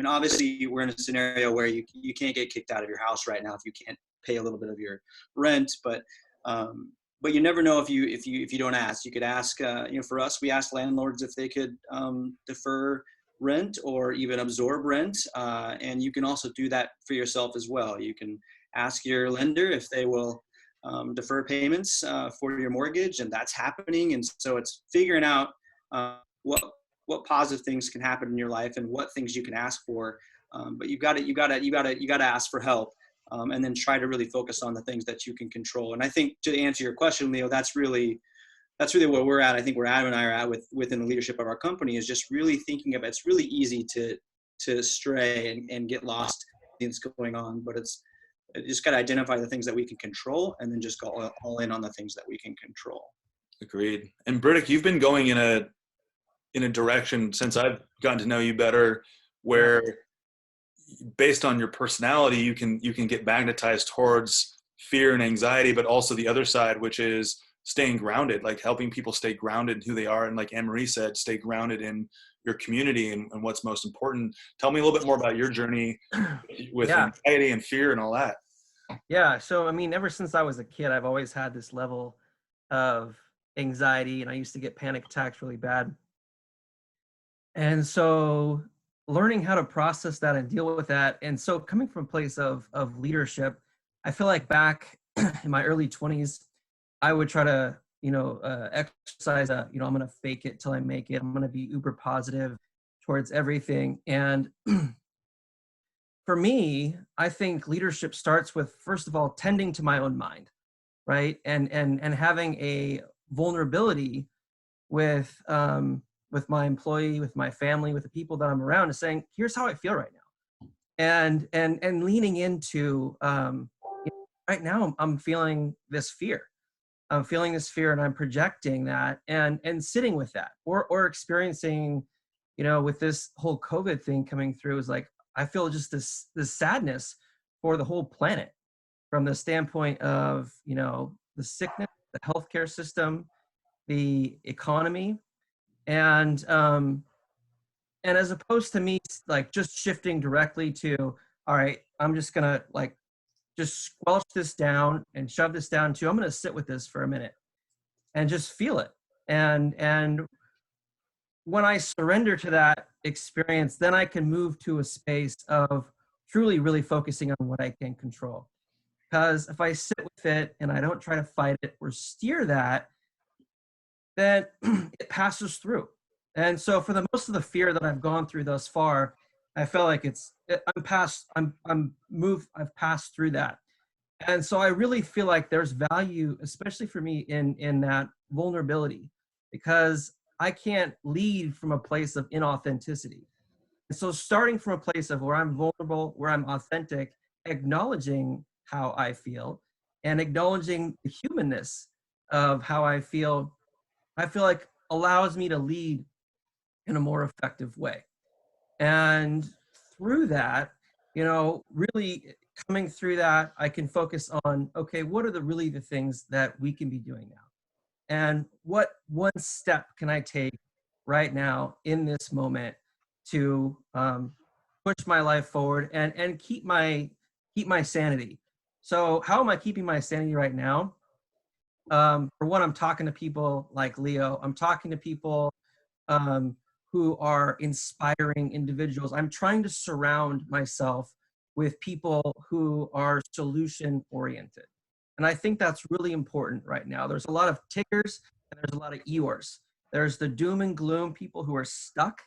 obviously we're in a scenario where you can't get kicked out of your house right now if you can't pay a little bit of your rent, but you never know if you don't ask. You could ask, for us, we ask landlords if they could defer rent or even absorb rent, and you can also do that for yourself as well. You can ask your lender if they will defer payments for your mortgage, and that's happening. And so it's figuring out what positive things can happen in your life and what things you can ask for. But you got to ask for help, and then try to really focus on the things that you can control. And I think, to answer your question, Leo, that's really where we're at. I think where Adam and I are at within the leadership of our company is just really thinking about. It's really easy to stray and get lost in what's going on, but you just got to identify the things that we can control and then just go all in on the things that we can control. Agreed. And Burdick, you've been going in a direction since I've gotten to know you better, where based on your personality, you can get magnetized towards fear and anxiety, but also the other side, which is staying grounded, like helping people stay grounded in who they are. And like Anne-Marie said, stay grounded in your community and what's most important. Tell me a little bit more about your journey with anxiety and fear and all that. Yeah. So, ever since I was a kid, I've always had this level of anxiety, and I used to get panic attacks really bad. And so learning how to process that and deal with that. And so coming from a place of leadership, I feel like back in my early 20s, I would try to, exercise, I'm going to fake it till I make it. I'm going to be uber positive towards everything. And for me, I think leadership starts with, first of all, tending to my own mind, right? And having a vulnerability with my employee, with my family, with the people that I'm around, is saying, here's how I feel right now. And leaning into, right now I'm feeling this fear. I'm feeling this fear and I'm projecting that and sitting with that or experiencing, with this whole COVID thing coming through, is like, I feel just this sadness for the whole planet from the standpoint of, the sickness, the healthcare system, the economy. And as opposed to me, like, just shifting directly to, all right, I'm just going to just squelch this down and shove this down to, I'm going to sit with this for a minute and just feel it. And when I surrender to that experience, then I can move to a space of truly, really focusing on what I can control. Because if I sit with it and I don't try to fight it or steer that, then it passes through. And so for the most of the fear that I've gone through thus far, I felt like I've passed through that. And so I really feel like there's value, especially for me, in that vulnerability, because I can't lead from a place of inauthenticity. And so starting from a place of where I'm vulnerable, where I'm authentic, acknowledging how I feel and acknowledging the humanness of how I feel like allows me to lead in a more effective way. And through that, really coming through that, I can focus on, okay, what are really the things that we can be doing now? And what one step can I take right now in this moment to push my life forward and keep my sanity? So how am I keeping my sanity right now? For one, I'm talking to people like Leo. I'm talking to people who are inspiring individuals. I'm trying to surround myself with people who are solution oriented. And I think that's really important right now. There's a lot of tickers and there's a lot of Eeyores. There's the doom and gloom people who are stuck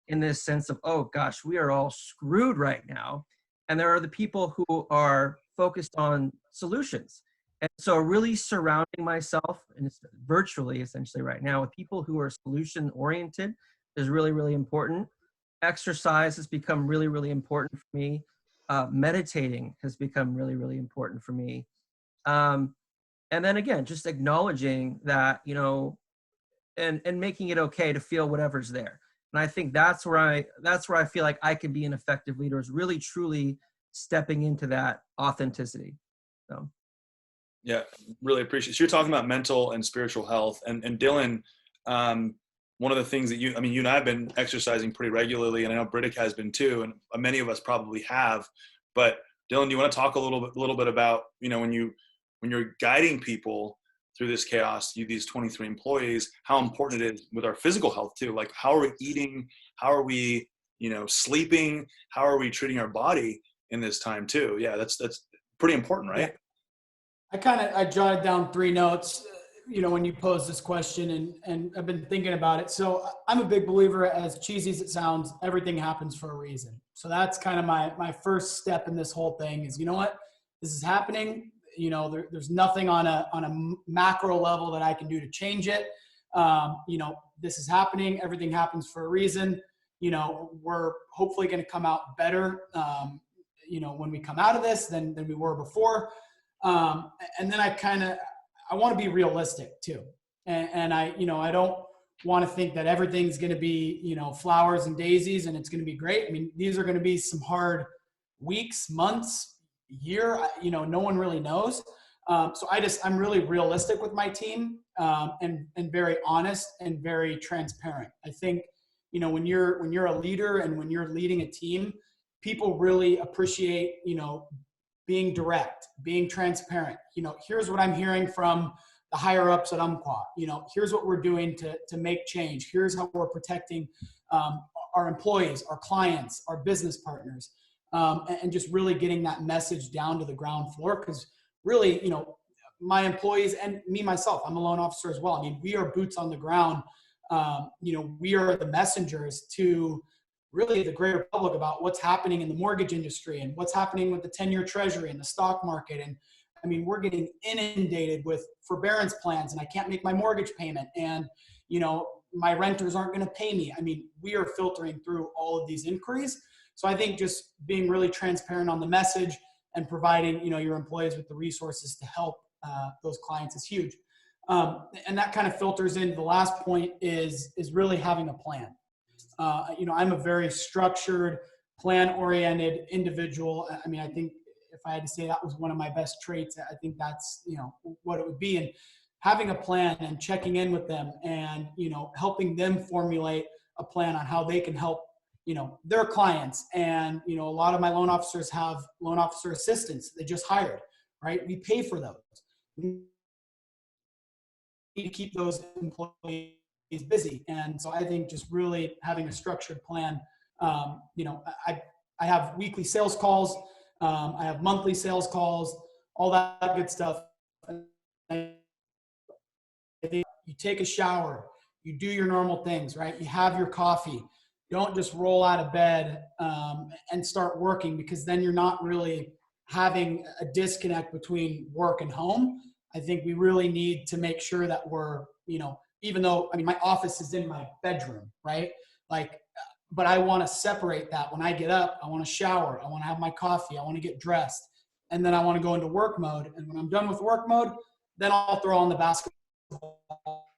in this sense of, oh gosh, we are all screwed right now. And there are the people who are focused on solutions. And so really surrounding myself, and it's virtually essentially right now, with people who are solution oriented is really, really important. Exercise has become really, really important for me. Meditating has become really, really important for me. And then again, just acknowledging that, and making it okay to feel whatever's there. And I think that's where I feel like I can be an effective leader, is really truly stepping into that authenticity. So. Yeah, really appreciate it. So you're talking about mental and spiritual health, and Dylan, one of the things that you and I have been exercising pretty regularly, and I know Britick has been too, and many of us probably have. But Dylan, do you want to talk a little bit about, when you're guiding people through this chaos, these 23 employees, how important it is with our physical health too? Like, how are we eating? How are we, sleeping? How are we treating our body in this time too? Yeah, that's pretty important, right? I jotted down 3 notes, when you posed this question, and I've been thinking about it. So I'm a big believer, as cheesy as it sounds, everything happens for a reason. So that's kind of my first step in this whole thing is, what, this is happening. There's nothing on a macro level that I can do to change it. This is happening. Everything happens for a reason. We're hopefully going to come out better, when we come out of this than we were before. And then I want to be realistic too. And I don't want to think that everything's going to be, flowers and daisies and it's going to be great. I mean, these are going to be some hard weeks, months, year, no one really knows. So I'm really realistic with my team, and very honest and very transparent. I think, when you're a leader and when you're leading a team, people really appreciate, being direct, being transparent. Here's what I'm hearing from the higher ups at Umpqua. Here's what we're doing to make change. Here's how we're protecting our employees, our clients, our business partners, and just really getting that message down to the ground floor. Because really, my employees and me, myself, I'm a loan officer as well. I mean, we are boots on the ground. We are the messengers to really the greater public about what's happening in the mortgage industry and what's happening with the 10-year treasury and the stock market. And I mean, we're getting inundated with forbearance plans and I can't make my mortgage payment. And, my renters aren't going to pay me. I mean, we are filtering through all of these inquiries. So I think just being really transparent on the message and providing, your employees with the resources to help those clients is huge. And that kind of filters into the last point is really having a plan. I'm a very structured, plan-oriented individual. I mean, I think if I had to say that was one of my best traits, I think that's, what it would be. And having a plan and checking in with them and, helping them formulate a plan on how they can help, their clients. And, a lot of my loan officers have loan officer assistants they just hired, right? We pay for those. We need to keep those employees busy. And so I think just really having a structured plan, I have weekly sales calls. I have monthly sales calls, all that good stuff. I think you take a shower, you do your normal things, right? You have your coffee. Don't just roll out of bed and start working, because then you're not really having a disconnect between work and home. I think we really need to make sure that we're, even though, I mean, my office is in my bedroom, right? But I want to separate that. When I get up, I want to shower. I want to have my coffee. I want to get dressed. And then I want to go into work mode. And when I'm done with work mode, then I'll throw on the basketball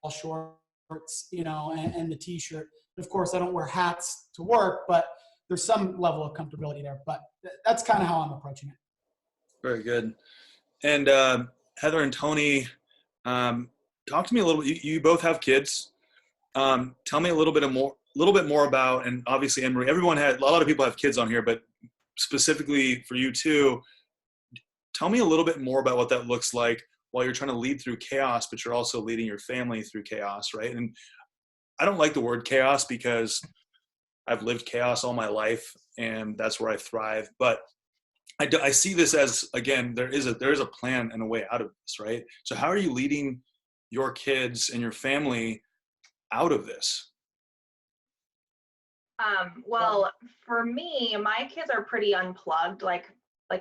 shorts, and the t-shirt. Of course, I don't wear hats to work, but there's some level of comfortability there. But that's kind of how I'm approaching it. Very good. And Heather and Tony, talk to me a little bit. You both have kids. Tell me a little bit more about, and obviously Anne-Marie, a lot of people have kids on here, but specifically for you too, tell me a little bit more about what that looks like while you're trying to lead through chaos, but you're also leading your family through chaos, right? And I don't like the word chaos because I've lived chaos all my life and that's where I thrive. But I see this as, again, there is a plan and a way out of this, right? So how are you leading your kids and your family out of this? Well, for me, my kids are pretty unplugged. Like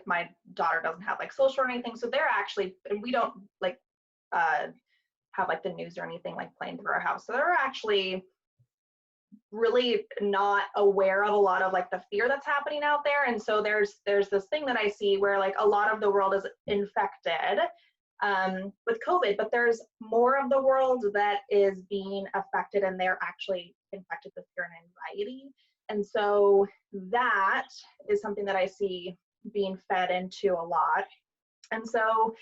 my daughter doesn't have like social or anything. So they're actually, and we don't like have like the news or anything like playing through our house. So they're actually really not aware of a lot of like the fear that's happening out there. And so there's this thing that I see where like a lot of the world is infected with COVID, but there's more of the world that is being affected and they're actually infected with fear and anxiety. And so that is something that I see being fed into a lot. And so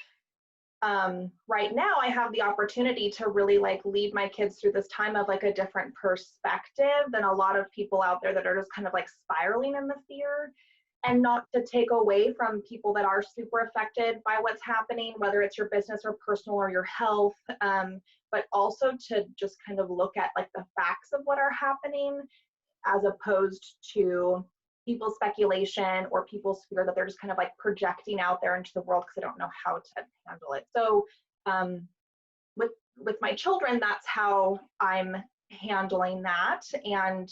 right now I have the opportunity to really like lead my kids through this time of like a different perspective than a lot of people out there that are just kind of like spiraling in the fear, and not to take away from people that are super affected by what's happening, whether it's your business or personal or your health, but also to just kind of look at like the facts of what are happening as opposed to people's speculation or people's fear that they're just kind of like projecting out there into the world because they don't know how to handle it. So with my children, that's how I'm handling that. And,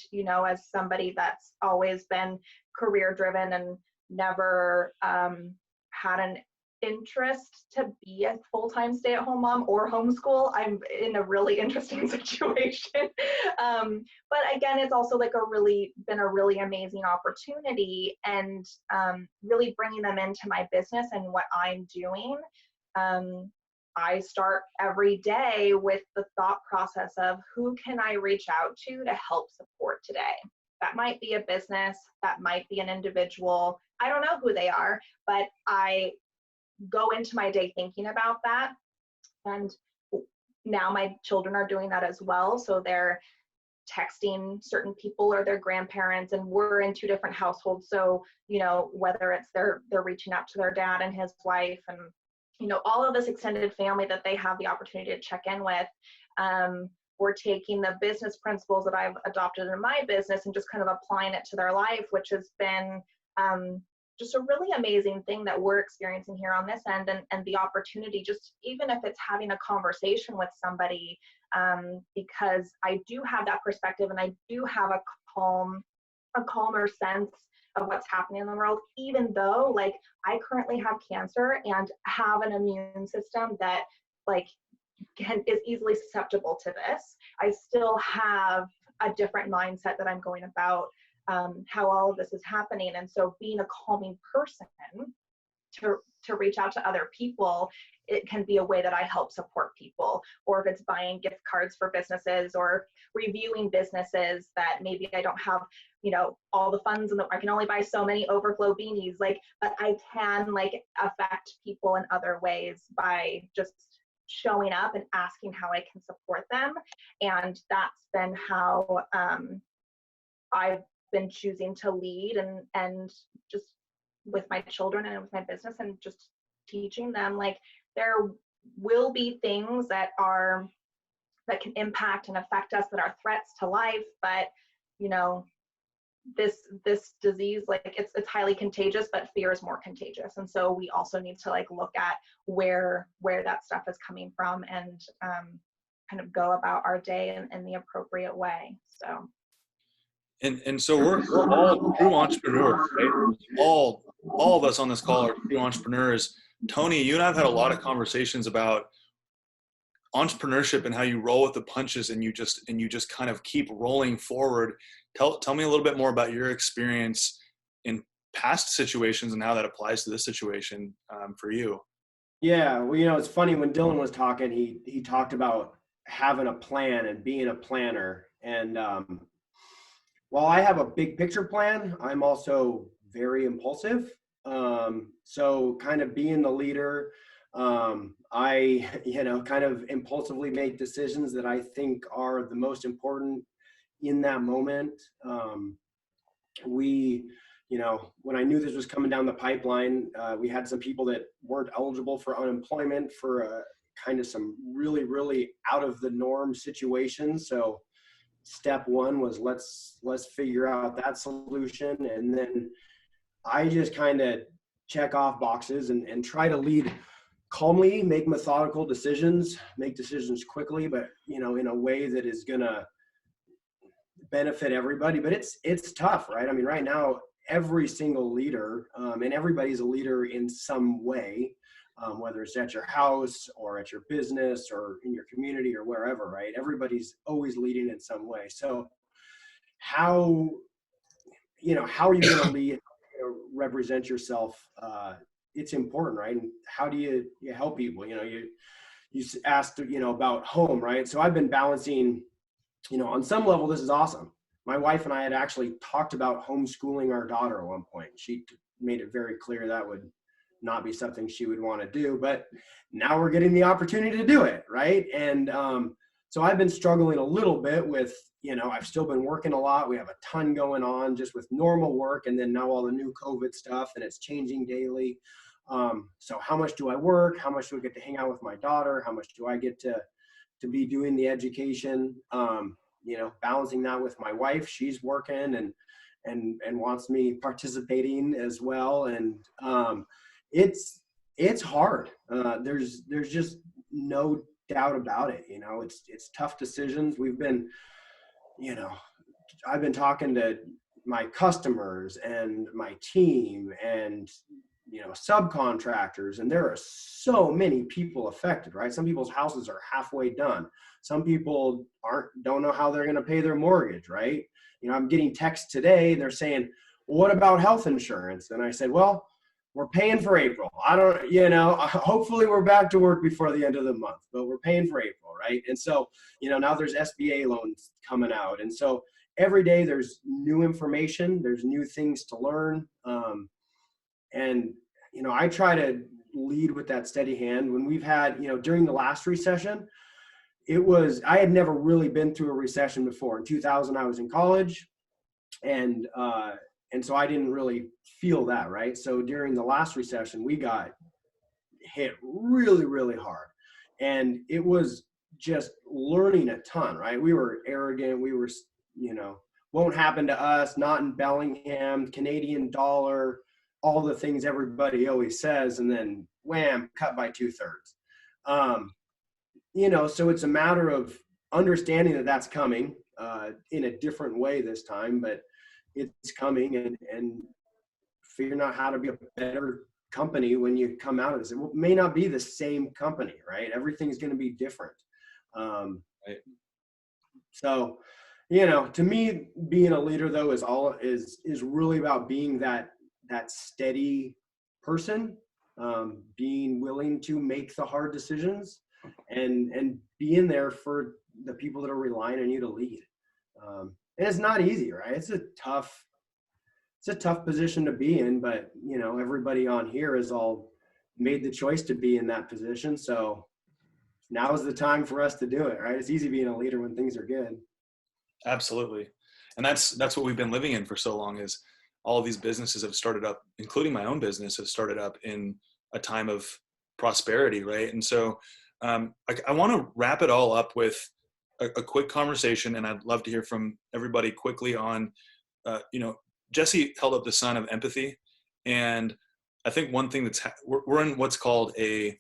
as somebody that's always been career driven and never had an interest to be a full-time stay-at-home mom or homeschool, I'm in a really interesting situation. But again, it's also like been a really amazing opportunity, and really bringing them into my business and what I'm doing. I start every day with the thought process of who can I reach out to help support today? That might be a business, that might be an individual. I don't know who they are, but I go into my day thinking about that. And now my children are doing that as well. So they're texting certain people or their grandparents, and we're in two different households. So, whether it's they're reaching out to their dad and his wife, and, all of this extended family that they have the opportunity to check in with. We're taking the business principles that I've adopted in my business and just kind of applying it to their life, which has been just a really amazing thing that we're experiencing here on this end, and the opportunity, just even if it's having a conversation with somebody, because I do have that perspective and I do have a calmer sense of what's happening in the world, even though like I currently have cancer and have an immune system that like is easily susceptible to this. I still have a different mindset that I'm going about how all of this is happening. And so being a calming person to reach out to other people, it can be a way that I help support people. Or if it's buying gift cards for businesses or reviewing businesses that maybe I don't have, all the funds, and I can only buy so many Overflow beanies, but I can affect people in other ways by just showing up and asking how I can support them. And that's been how I've been choosing to lead and just with my children and with my business, and just teaching them there will be things that can impact and affect us that are threats to life, but this disease, it's highly contagious, but fear is more contagious. And so we also need to look at where that stuff is coming from, and kind of go about our day in the appropriate way. So and so we're all true entrepreneurs, right? All of us on this call are true entrepreneurs. Tony, you and I have had a lot of conversations about entrepreneurship and how you roll with the punches, and you just kind of keep rolling forward. Tell me a little bit more about your experience in past situations and how that applies to this situation for you. Yeah, well, it's funny when Dylan was talking, he talked about having a plan and being a planner. And while I have a big picture plan, I'm also very impulsive. So kind of being the leader, I, kind of impulsively make decisions that I think are the most important in that moment. We, when I knew this was coming down the pipeline, we had some people that weren't eligible for unemployment for kind of some really, really out of the norm situations. So step one was let's figure out that solution. And then I just kind of check off boxes and try to lead calmly, make methodical decisions, make decisions quickly, but in a way that is gonna benefit everybody. But it's tough, right? I mean, right now every single leader, and everybody's a leader in some way, whether it's at your house or at your business or in your community or wherever, right? Everybody's always leading in some way. So how are you going to lead, represent yourself? It's important, right? And how do you help people? You asked, about home, right? So I've been balancing, on some level, this is awesome. My wife and I had actually talked about homeschooling our daughter at one point. She made it very clear that would not be something she would want to do, but now we're getting the opportunity to do it, right? And so I've been struggling a little bit with, I've still been working a lot. We have a ton going on just with normal work, and then now all the new COVID stuff, and it's changing daily. So how much do I work? How much do I get to hang out with my daughter? How much do I get to be doing the education? Balancing that with my wife. She's working and wants me participating as well. And it's hard. There's just no doubt about it. It's tough decisions. We've been, I've been talking to my customers and my team and, subcontractors, and there are so many people affected, right? Some people's houses are halfway done. Some people don't know how they're going to pay their mortgage, right? I'm getting texts today. They're saying, well, what about health insurance? And I said, well, we're paying for April. I don't, hopefully we're back to work before the end of the month, but we're paying for April, right? And so, now there's SBA loans coming out. And so every day there's new information, there's new things to learn. And, I try to lead with that steady hand. When we've had, during the last recession, I had never really been through a recession before. In 2000, I was in college, and so I didn't really feel that, right? So during the last recession, we got hit really, really hard. And it was just learning a ton, right? We were arrogant. We were, won't happen to us, not in Bellingham, Canadian dollar, all the things everybody always says, and then wham, cut by 2/3. So it's a matter of understanding that that's coming in a different way this time, but it's coming, and figuring out how to be a better company when you come out of this. It may not be the same company, right? Everything's going to be different. Right. So, to me, being a leader though is really about being that steady person, being willing to make the hard decisions, and being there for the people that are relying on you to lead. And it's not easy, right? It's a tough position to be in, but everybody on here has all made the choice to be in that position. So now is the time for us to do it, right? It's easy being a leader when things are good. Absolutely. And that's what we've been living in for so long, is all of these businesses have started up, including my own business, have started up in a time of prosperity, right? And so I want to wrap it all up with a quick conversation, and I'd love to hear from everybody quickly on, Jesse held up the sign of empathy. And I think one thing we're in what's called and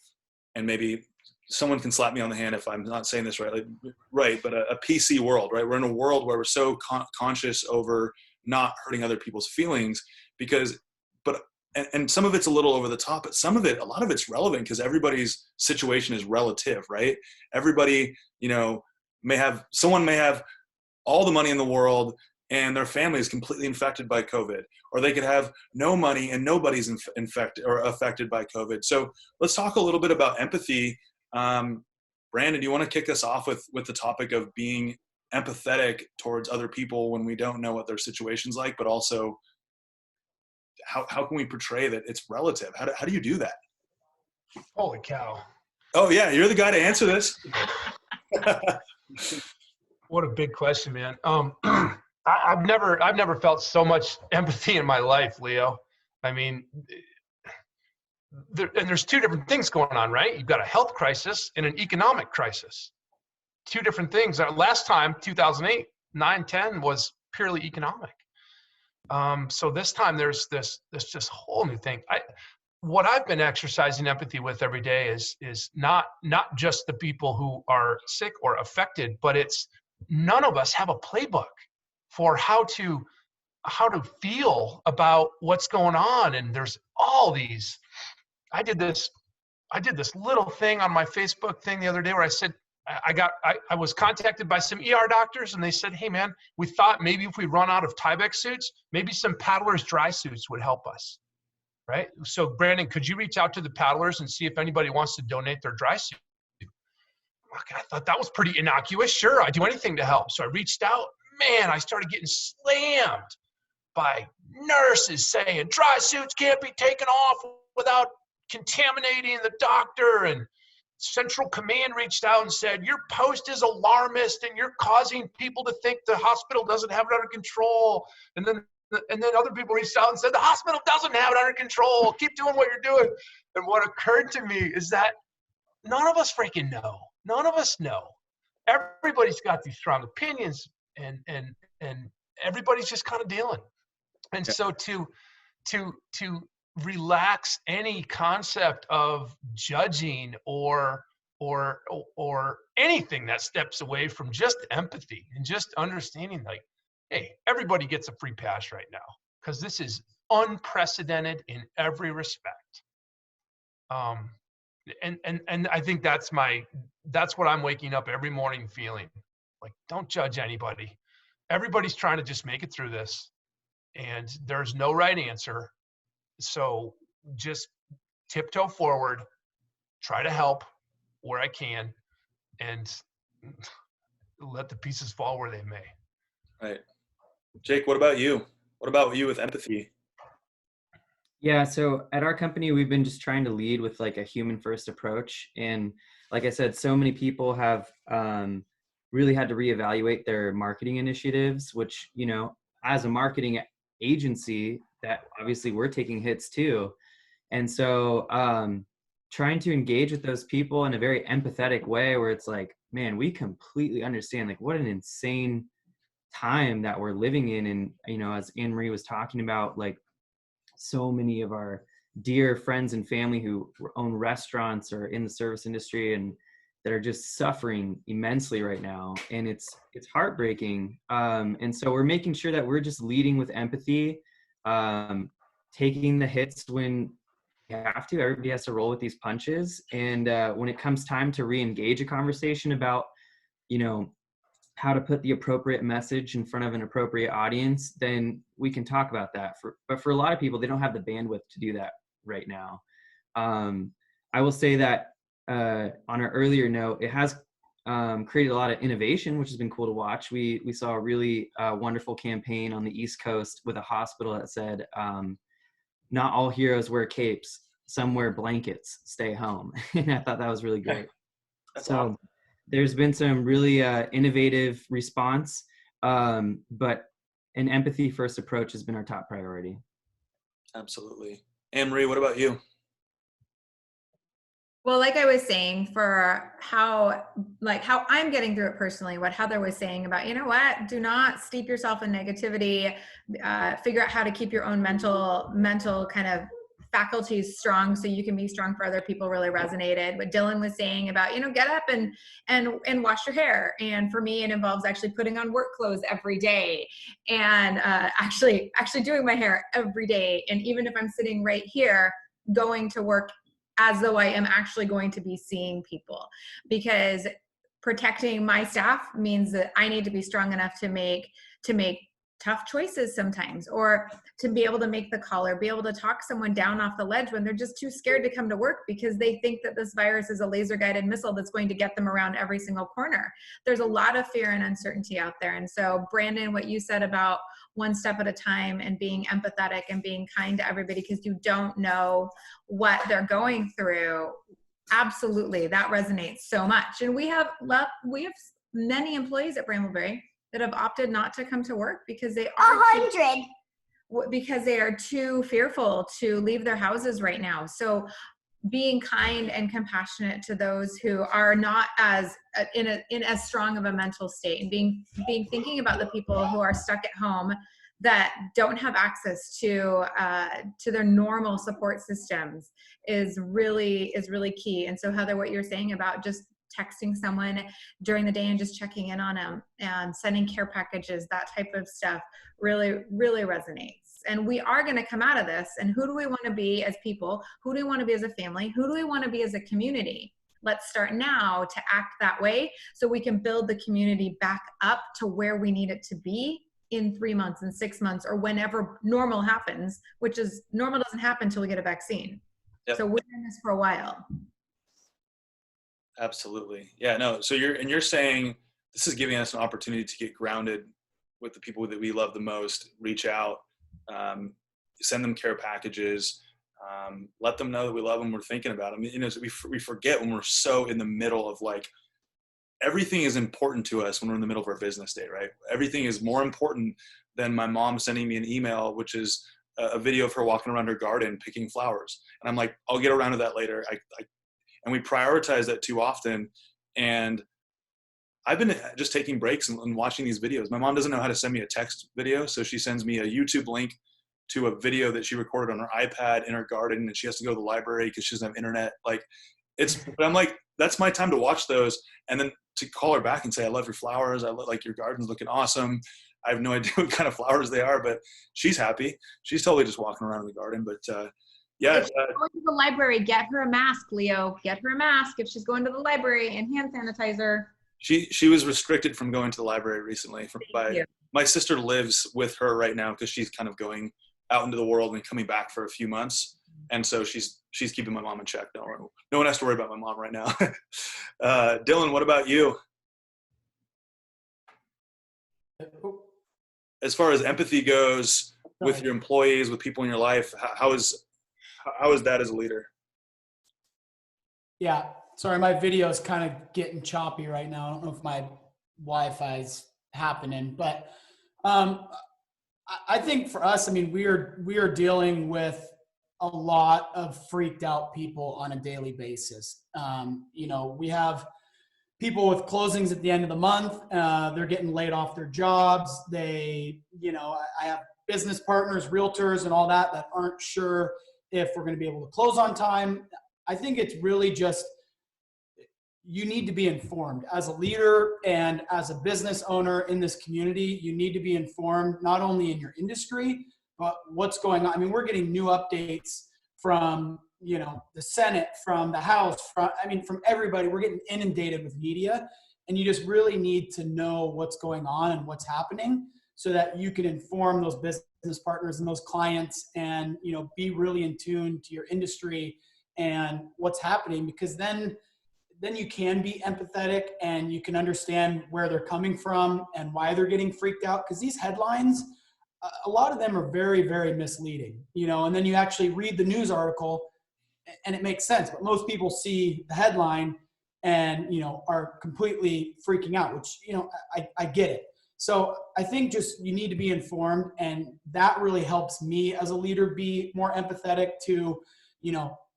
maybe someone can slap me on the hand if I'm not saying this right, but a PC world, right? We're in a world where we're so conscious over not hurting other people's feelings and some of it's a little over the top, but a lot of it's relevant because everybody's situation is relative, right? Everybody, someone may have all the money in the world and their family is completely infected by COVID, or they could have no money and nobody's infected or affected by COVID. So let's talk a little bit about empathy. Brandon, do you want to kick us off with the topic of being empathetic towards other people when we don't know what their situation's like, but also how can we portray that it's relative? How do you do that? Holy cow. Oh yeah, you're the guy to answer this. What a big question, man. I've never felt so much empathy in my life, Leo. I mean, there's two different things going on, right? You've got a health crisis and an economic crisis. Two different things. Last time, 2008, 9, 10 was purely economic. So this time there's this just whole new thing. What I've been exercising empathy with every day is not just the people who are sick or affected, but it's none of us have a playbook for how to feel about what's going on. And there's all these. I did this little thing on my Facebook thing the other day where I said, I was contacted by some ER doctors, and they said, hey man, we thought maybe if we run out of Tyvek suits, maybe some paddlers dry suits would help us, right? So Brandon, could you reach out to the paddlers and see if anybody wants to donate their dry suit? I thought that was pretty innocuous. Sure, I'd do anything to help. So I reached out. Man, I started getting slammed by nurses saying dry suits can't be taken off without contaminating the doctor, and Central Command reached out and said, your post is alarmist and you're causing people to think the hospital doesn't have it under control. And then other people reached out and said, the hospital doesn't have it under control. Keep doing what you're doing. And what occurred to me is that none of us freaking know. None of us know. Everybody's got these strong opinions, and everybody's just kind of dealing. And so to relax any concept of judging or anything that steps away from just empathy and just understanding, like, hey, everybody gets a free pass right now because this is unprecedented in every respect. And I think that's what I'm waking up every morning feeling. Like, don't judge anybody. Everybody's trying to just make it through this, and there's no right answer. So just tiptoe forward, try to help where I can, and let the pieces fall where they may. Right. Jake, what about you? What about you with empathy? Yeah, so at our company, we've been just trying to lead with like a human first approach. And like I said, so many people have really had to reevaluate their marketing initiatives, which, you know, as a marketing agency, that obviously we're taking hits too. And so trying to engage with those people in a very empathetic way where it's like, man, we completely understand like what an insane time that we're living in. And, you know, as Anne Marie was talking about, like so many of our dear friends and family who own restaurants or in the service industry and that are just suffering immensely right now. And it's heartbreaking. And so we're making sure that we're just leading with empathy, taking the hits when you have to. Everybody has to roll with these punches. And when it comes time to re-engage a conversation about, you know, how to put the appropriate message in front of an appropriate audience, then we can talk about that. But for a lot of people, they don't have the bandwidth to do that right now. I will say that on an earlier note, it has created a lot of innovation, which has been cool to watch. We saw a really wonderful campaign on the East Coast with a hospital that said, not all heroes wear capes, some wear blankets, stay home. And I thought that was really great. That's so awesome. There's been some really innovative response, but an empathy first approach has been our top priority. Absolutely. Anne Marie, what about you? Well, like I was saying, for how I'm getting through it personally, what Heather was saying about, you know what, do not steep yourself in negativity, figure out how to keep your own mental kind of faculties strong so you can be strong for other people really resonated. What Dylan was saying about, you know, get up and wash your hair. And for me, it involves actually putting on work clothes every day and actually doing my hair every day. And even if I'm sitting right here, going to work as though I am actually going to be seeing people, because protecting my staff means that I need to be strong enough to make tough choices sometimes, or to be able to make the call or be able to talk someone down off the ledge when they're just too scared to come to work because they think that this virus is a laser guided missile that's going to get them around every single corner. There's a lot of fear and uncertainty out there. And so, Brandon, what you said about one step at a time and being empathetic and being kind to everybody because you don't know what they're going through, absolutely, that resonates so much. And we have many employees at Brambleberry that have opted not to come to work because they are too fearful to leave their houses right now. So being kind and compassionate to those who are not as in as strong of a mental state, and being thinking about the people who are stuck at home that don't have access to their normal support systems is really key. And so, Heather, what you're saying about just texting someone during the day and just checking in on them and sending care packages, that type of stuff really, really resonates. And we are going to come out of this. And who do we want to be as people? Who do we want to be as a family? Who do we want to be as a community? Let's start now to act that way so we can build the community back up to where we need it to be in 3 months and 6 months, or whenever normal happens, which is normal doesn't happen until we get a vaccine. Yep. So we're in this for a while. Absolutely. Yeah, no. So you're saying this is giving us an opportunity to get grounded with the people that we love the most, reach out, send them care packages, let them know that we love them, we're thinking about them. You know, we forget when we're so in the middle of like, everything is important to us when we're in the middle of our business day, right? Everything is more important than my mom sending me an email, which is a video of her walking around her garden picking flowers. And I'm like, I'll get around to that later. And we prioritize that too often. And I've been just taking breaks and watching these videos. My mom doesn't know how to send me a text video, so she sends me a YouTube link to a video that she recorded on her iPad in her garden, and she has to go to the library because she doesn't have internet. Like, but I'm like, that's my time to watch those, and then to call her back and say, I love your flowers. Like your garden's looking awesome. I have no idea what kind of flowers they are, but she's happy. She's totally just walking around in the garden. But yeah. If she's going to the library, get her a mask, Leo. Get her a mask if she's going to the library, and hand sanitizer. She was restricted from going to the library recently. My sister lives with her right now because she's kind of going out into the world and coming back for a few months. And so she's keeping my mom in check. No one has to worry about my mom right now. Dylan, what about you? As far as empathy goes with your employees, with people in your life, how is that as a leader? Yeah, sorry, my video is kind of getting choppy right now. I don't know if my Wi-Fi's happening, but I think for us, I mean, we are dealing with a lot of freaked out people on a daily basis. You know, we have people with closings at the end of the month. They're getting laid off their jobs. I have business partners, realtors, and all that aren't sure if we're going to be able to close on time. I think it's really just, you need to be informed as a leader and as a business owner in this community. You need to be informed not only in your industry, but what's going on. I mean, we're getting new updates from, the Senate, from the House, from everybody. We're getting inundated with media, and you just really need to know what's going on and what's happening so that you can inform those business partners and those clients and, be really in tune to your industry and what's happening, because then you can be empathetic and you can understand where they're coming from and why they're getting freaked out. Because these headlines, a lot of them are very, very misleading, and then you actually read the news article and it makes sense. But most people see the headline and, are completely freaking out, which, I get it. So I think just you need to be informed, and that really helps me as a leader be more empathetic to,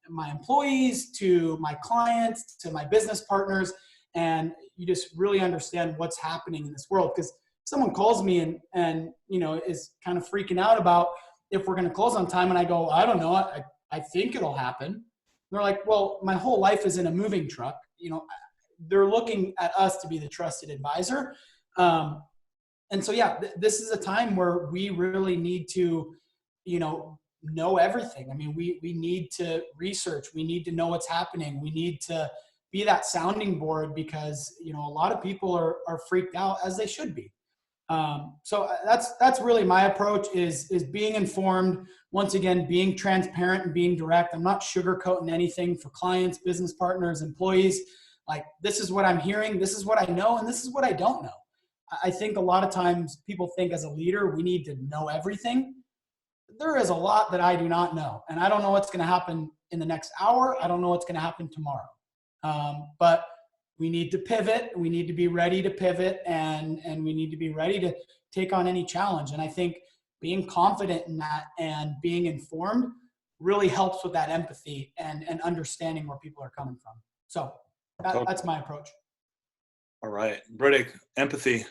my employees, to my clients, to my business partners, and you just really understand what's happening in this world. Because someone calls me and is kind of freaking out about if we're going to close on time, and I go, I don't know, I think it'll happen. And they're like, well, my whole life is in a moving truck. They're looking at us to be the trusted advisor. And so, yeah, this is a time where we really need to, know everything. I mean, we need to research. We need to know what's happening. We need to be that sounding board, because, a lot of people are freaked out, as they should be. So that's really my approach is being informed. Once again, being transparent and being direct. I'm not sugarcoating anything for clients, business partners, employees. Like, this is what I'm hearing, this is what I know, and this is what I don't know. I think a lot of times people think as a leader, we need to know everything. There is a lot that I do not know, and I don't know what's going to happen in the next hour. I don't know what's going to happen tomorrow. But we need to pivot. We need to be ready to pivot, and we need to be ready to take on any challenge. And I think being confident in that and being informed really helps with that empathy and understanding where people are coming from. So that's my approach. All right. Britick, empathy.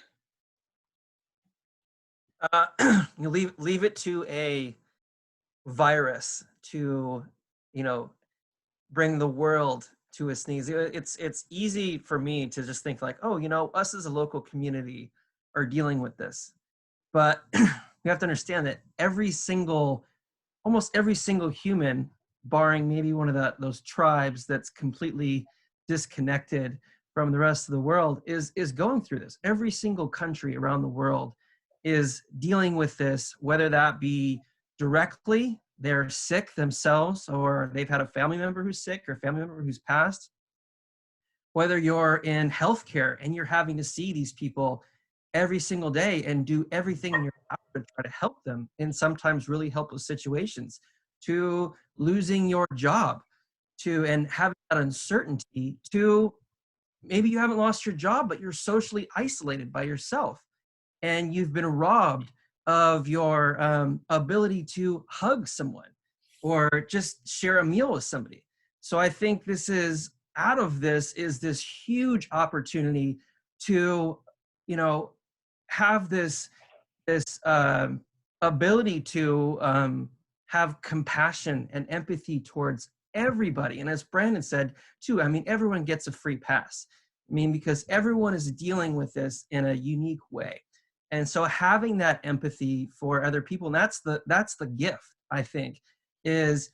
You leave it to a virus to, bring the world to a sneeze. It's easy for me to just think like, oh, us as a local community are dealing with this. But we have to understand that almost every single human, barring maybe one of those tribes that's completely disconnected from the rest of the world, is going through this. Every single country around the world is dealing with this, whether that be directly, they're sick themselves, or they've had a family member who's sick or a family member who's passed. Whether you're in healthcare and you're having to see these people every single day and do everything in your power to try to help them in sometimes really helpless situations, to losing your job, and having that uncertainty, to maybe you haven't lost your job, but you're socially isolated by yourself and you've been robbed of your ability to hug someone or just share a meal with somebody. So I think out of this is this huge opportunity to, have this ability to have compassion and empathy towards everybody. And as Brandon said too, everyone gets a free pass. Because everyone is dealing with this in a unique way. And so having that empathy for other people, and that's the gift, I think, is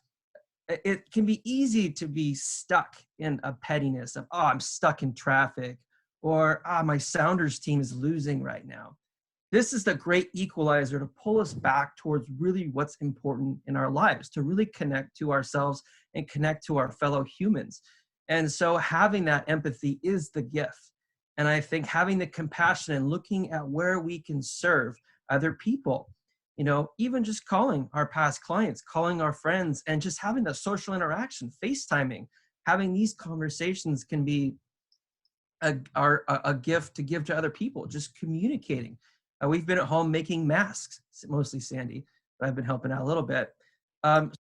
it can be easy to be stuck in a pettiness of, oh, I'm stuck in traffic, or my Sounders team is losing right now. This is the great equalizer to pull us back towards really what's important in our lives, to really connect to ourselves and connect to our fellow humans. And so having that empathy is the gift. And I think having the compassion and looking at where we can serve other people, even just calling our past clients, calling our friends, and just having the social interaction, FaceTiming, having these conversations can be a gift to give to other people, just communicating. We've been at home making masks, mostly Sandy, but I've been helping out a little bit,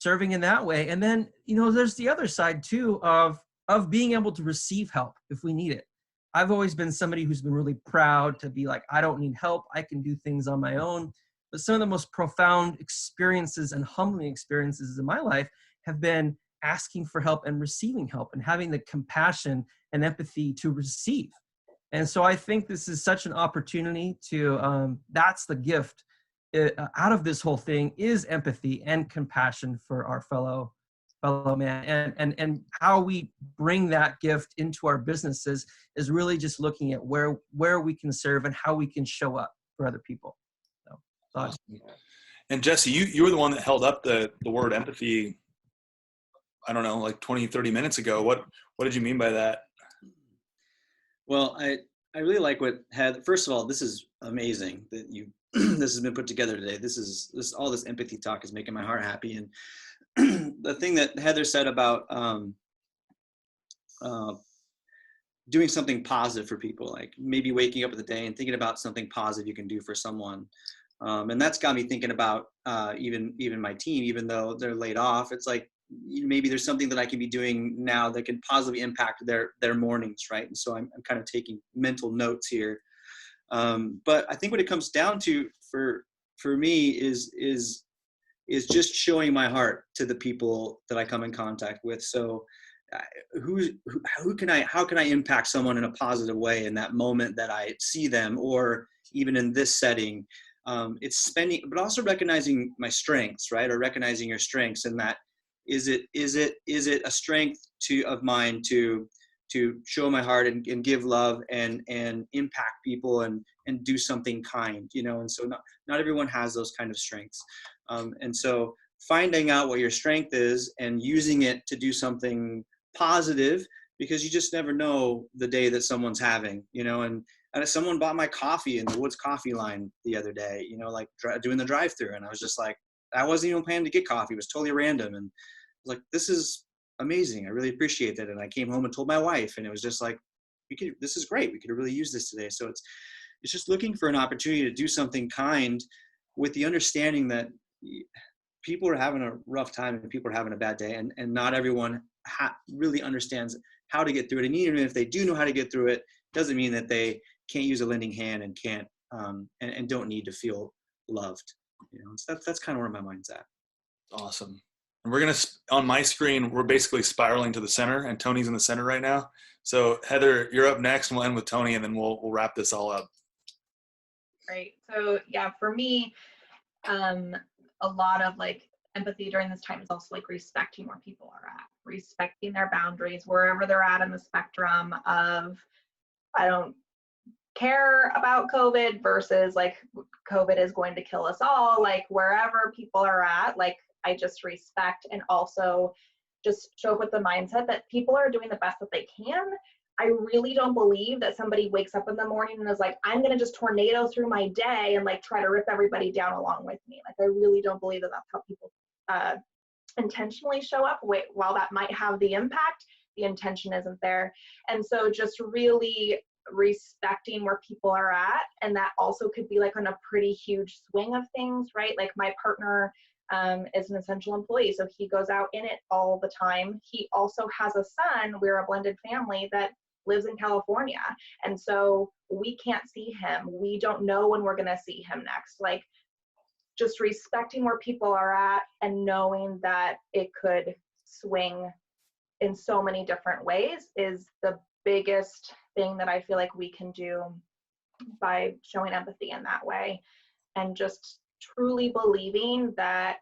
serving in that way. And then, there's the other side too of being able to receive help if we need it. I've always been somebody who's been really proud to be like, I don't need help. I can do things on my own. But some of the most profound experiences and humbling experiences in my life have been asking for help and receiving help and having the compassion and empathy to receive. And so I think this is such an opportunity to, that's the gift out of this whole thing, is empathy and compassion for our fellow man, and how we bring that gift into our businesses is really just looking at where we can serve and how we can show up for other people. So, thoughts. And Jesse, you were the one that held up the word empathy, I don't know, like 20, 30 minutes ago. What did you mean by that? Well, I really like what first of all, this is amazing that this has been put together today. All this empathy talk is making my heart happy. And the thing that Heather said about doing something positive for people, like maybe waking up in the day and thinking about something positive you can do for someone. And that's got me thinking about even my team, even though they're laid off, it's like, maybe there's something that I can be doing now that can positively impact their mornings, right? And so I'm kind of taking mental notes here. But I think what it comes down to for me is just showing my heart to the people that I come in contact with. So how can I impact someone in a positive way in that moment that I see them, or even in this setting? It's spending, but also recognizing my strengths, right? Or recognizing your strengths, and that is it a strength of mine to to show my heart and give love and impact people and do something kind, you know. And so not everyone has those kind of strengths. And so finding out what your strength is and using it to do something positive, because you just never know the day that someone's having, you know. And someone bought my coffee in the Woods coffee line the other day, you know, like doing the drive-through. And I was just like, I wasn't even planning to get coffee. It was totally random. And I was like, this is amazing. I really appreciate that. And I came home and told my wife, and it was just like, this is great. We could really use this today. So it's just looking for an opportunity to do something kind with the understanding that people are having a rough time and people are having a bad day. And not everyone really understands how to get through it. And even if they do know how to get through it, doesn't mean that they can't use a lending hand and can't, and don't need to feel loved. You know, so that's kind of where my mind's at. Awesome. And we're going to, on my screen, we're basically spiraling to the center, and Tony's in the center right now. So Heather, you're up next, and we'll end with Tony, and then we'll wrap this all up. Right. So yeah, for me, a lot of like empathy during this time is also like respecting where people are at, respecting their boundaries, wherever they're at in the spectrum of, I don't care about COVID versus like COVID is going to kill us all, like wherever people are at, like I just respect and also just show up with the mindset that people are doing the best that they can. I really don't believe that somebody wakes up in the morning and is like, I'm going to just tornado through my day and like try to rip everybody down along with me. Like, I really don't believe that that's how people intentionally show up. While that might have the impact, the intention isn't there. And so just really respecting where people are at. And that also could be like on a pretty huge swing of things, right? Like my partner is an essential employee, so he goes out in it all the time. He also has a son. We're a blended family that lives in California. And so we can't see him. We don't know when we're going to see him next. Like, just respecting where people are at and knowing that it could swing in so many different ways is the biggest thing that I feel like we can do by showing empathy in that way. And just truly believing that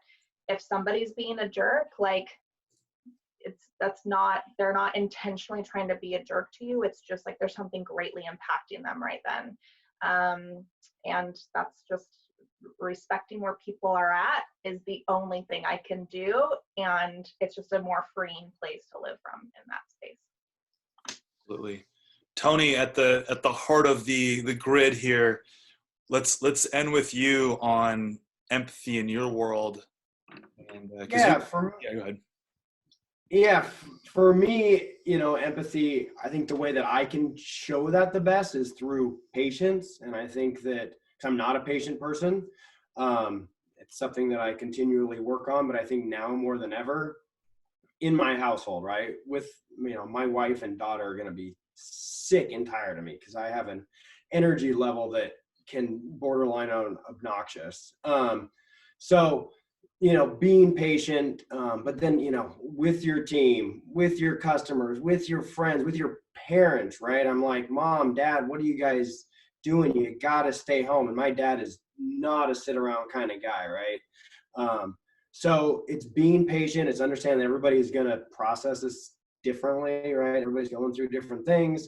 if somebody's being a jerk, like they're not intentionally trying to be a jerk to you. It's just like there's something greatly impacting them right then. And that's just respecting where people are at is the only thing I can do. And it's just a more freeing place to live from in that space. Absolutely. Tony, at the heart of the grid here, let's end with you on empathy in your world. And, go ahead. Yeah, for me, empathy, I think the way that I can show that the best is through patience. And I think that I'm not a patient person. It's something that I continually work on, but I think now more than ever in my household, right, with, my wife and daughter are going to be sick and tired of me because I have an energy level that can borderline on obnoxious. So, being patient, but then, with your team, with your customers, with your friends, with your parents, right? I'm like, Mom, Dad, what are you guys doing? You got to stay home. And my dad is not a sit around kind of guy, right? So it's being patient. It's understanding that everybody's going to process this differently, right? Everybody's going through different things.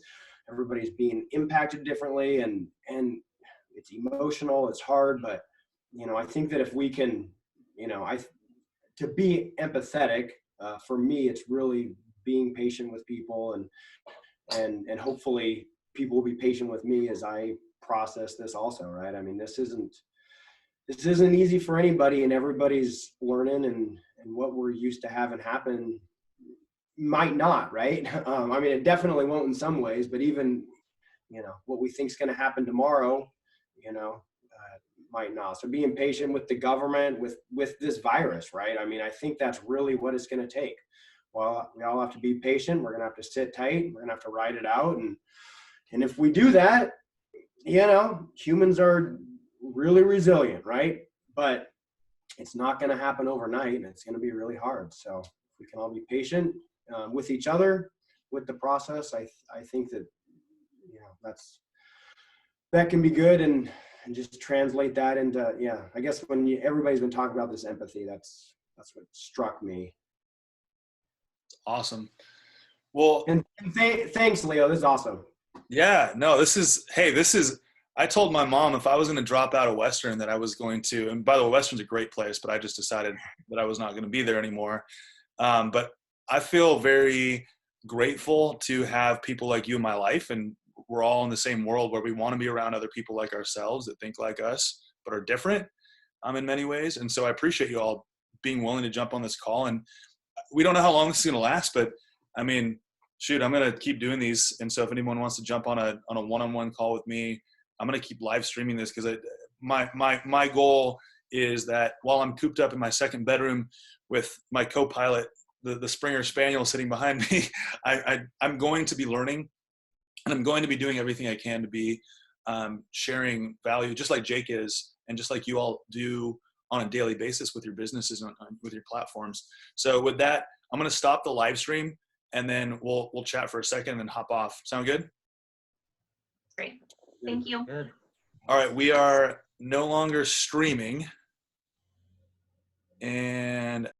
Everybody's being impacted differently, and it's emotional. It's hard, but I think that if we can, to be empathetic, for me, it's really being patient with people, and hopefully people will be patient with me as I process this also, right? I mean, this isn't easy for anybody, and everybody's learning, and what we're used to having happen might not, right? I mean, it definitely won't in some ways, but even, what we think is going to happen tomorrow, might not. So being patient with the government, with this virus, right? I mean, I think that's really what it's going to take. Well, we all have to be patient. We're going to have to sit tight. We're going to have to ride it out. And if we do that, humans are really resilient, right? But it's not going to happen overnight, and it's going to be really hard. So if we can all be patient with each other, with the process, I think that, that can be good, and just translate that into, I guess when everybody's been talking about this empathy, that's what struck me. Awesome. Well, And thanks, Leo. This is awesome. yeah, no, this is, I told my mom if I was going to drop out of Western that I was going to, and by the way, Western's a great place, but I just decided that I was not going to be there anymore. But I feel very grateful to have people like you in my life, and we're all in the same world where we want to be around other people like ourselves that think like us, but are different in many ways. And so I appreciate you all being willing to jump on this call. And we don't know how long this is going to last, but I mean, shoot, I'm going to keep doing these. And so if anyone wants to jump on a one-on-one call with me, I'm going to keep live streaming this, because my goal is that while I'm cooped up in my second bedroom with my co-pilot, the Springer Spaniel sitting behind me, I'm going to be learning, and I'm going to be doing everything I can to be sharing value, just like Jake is, and just like you all do on a daily basis with your businesses and with your platforms. So with that, I'm going to stop the live stream, and then we'll chat for a second and then hop off. Sound good? Great. Thank you. Good. All right, we are no longer streaming, and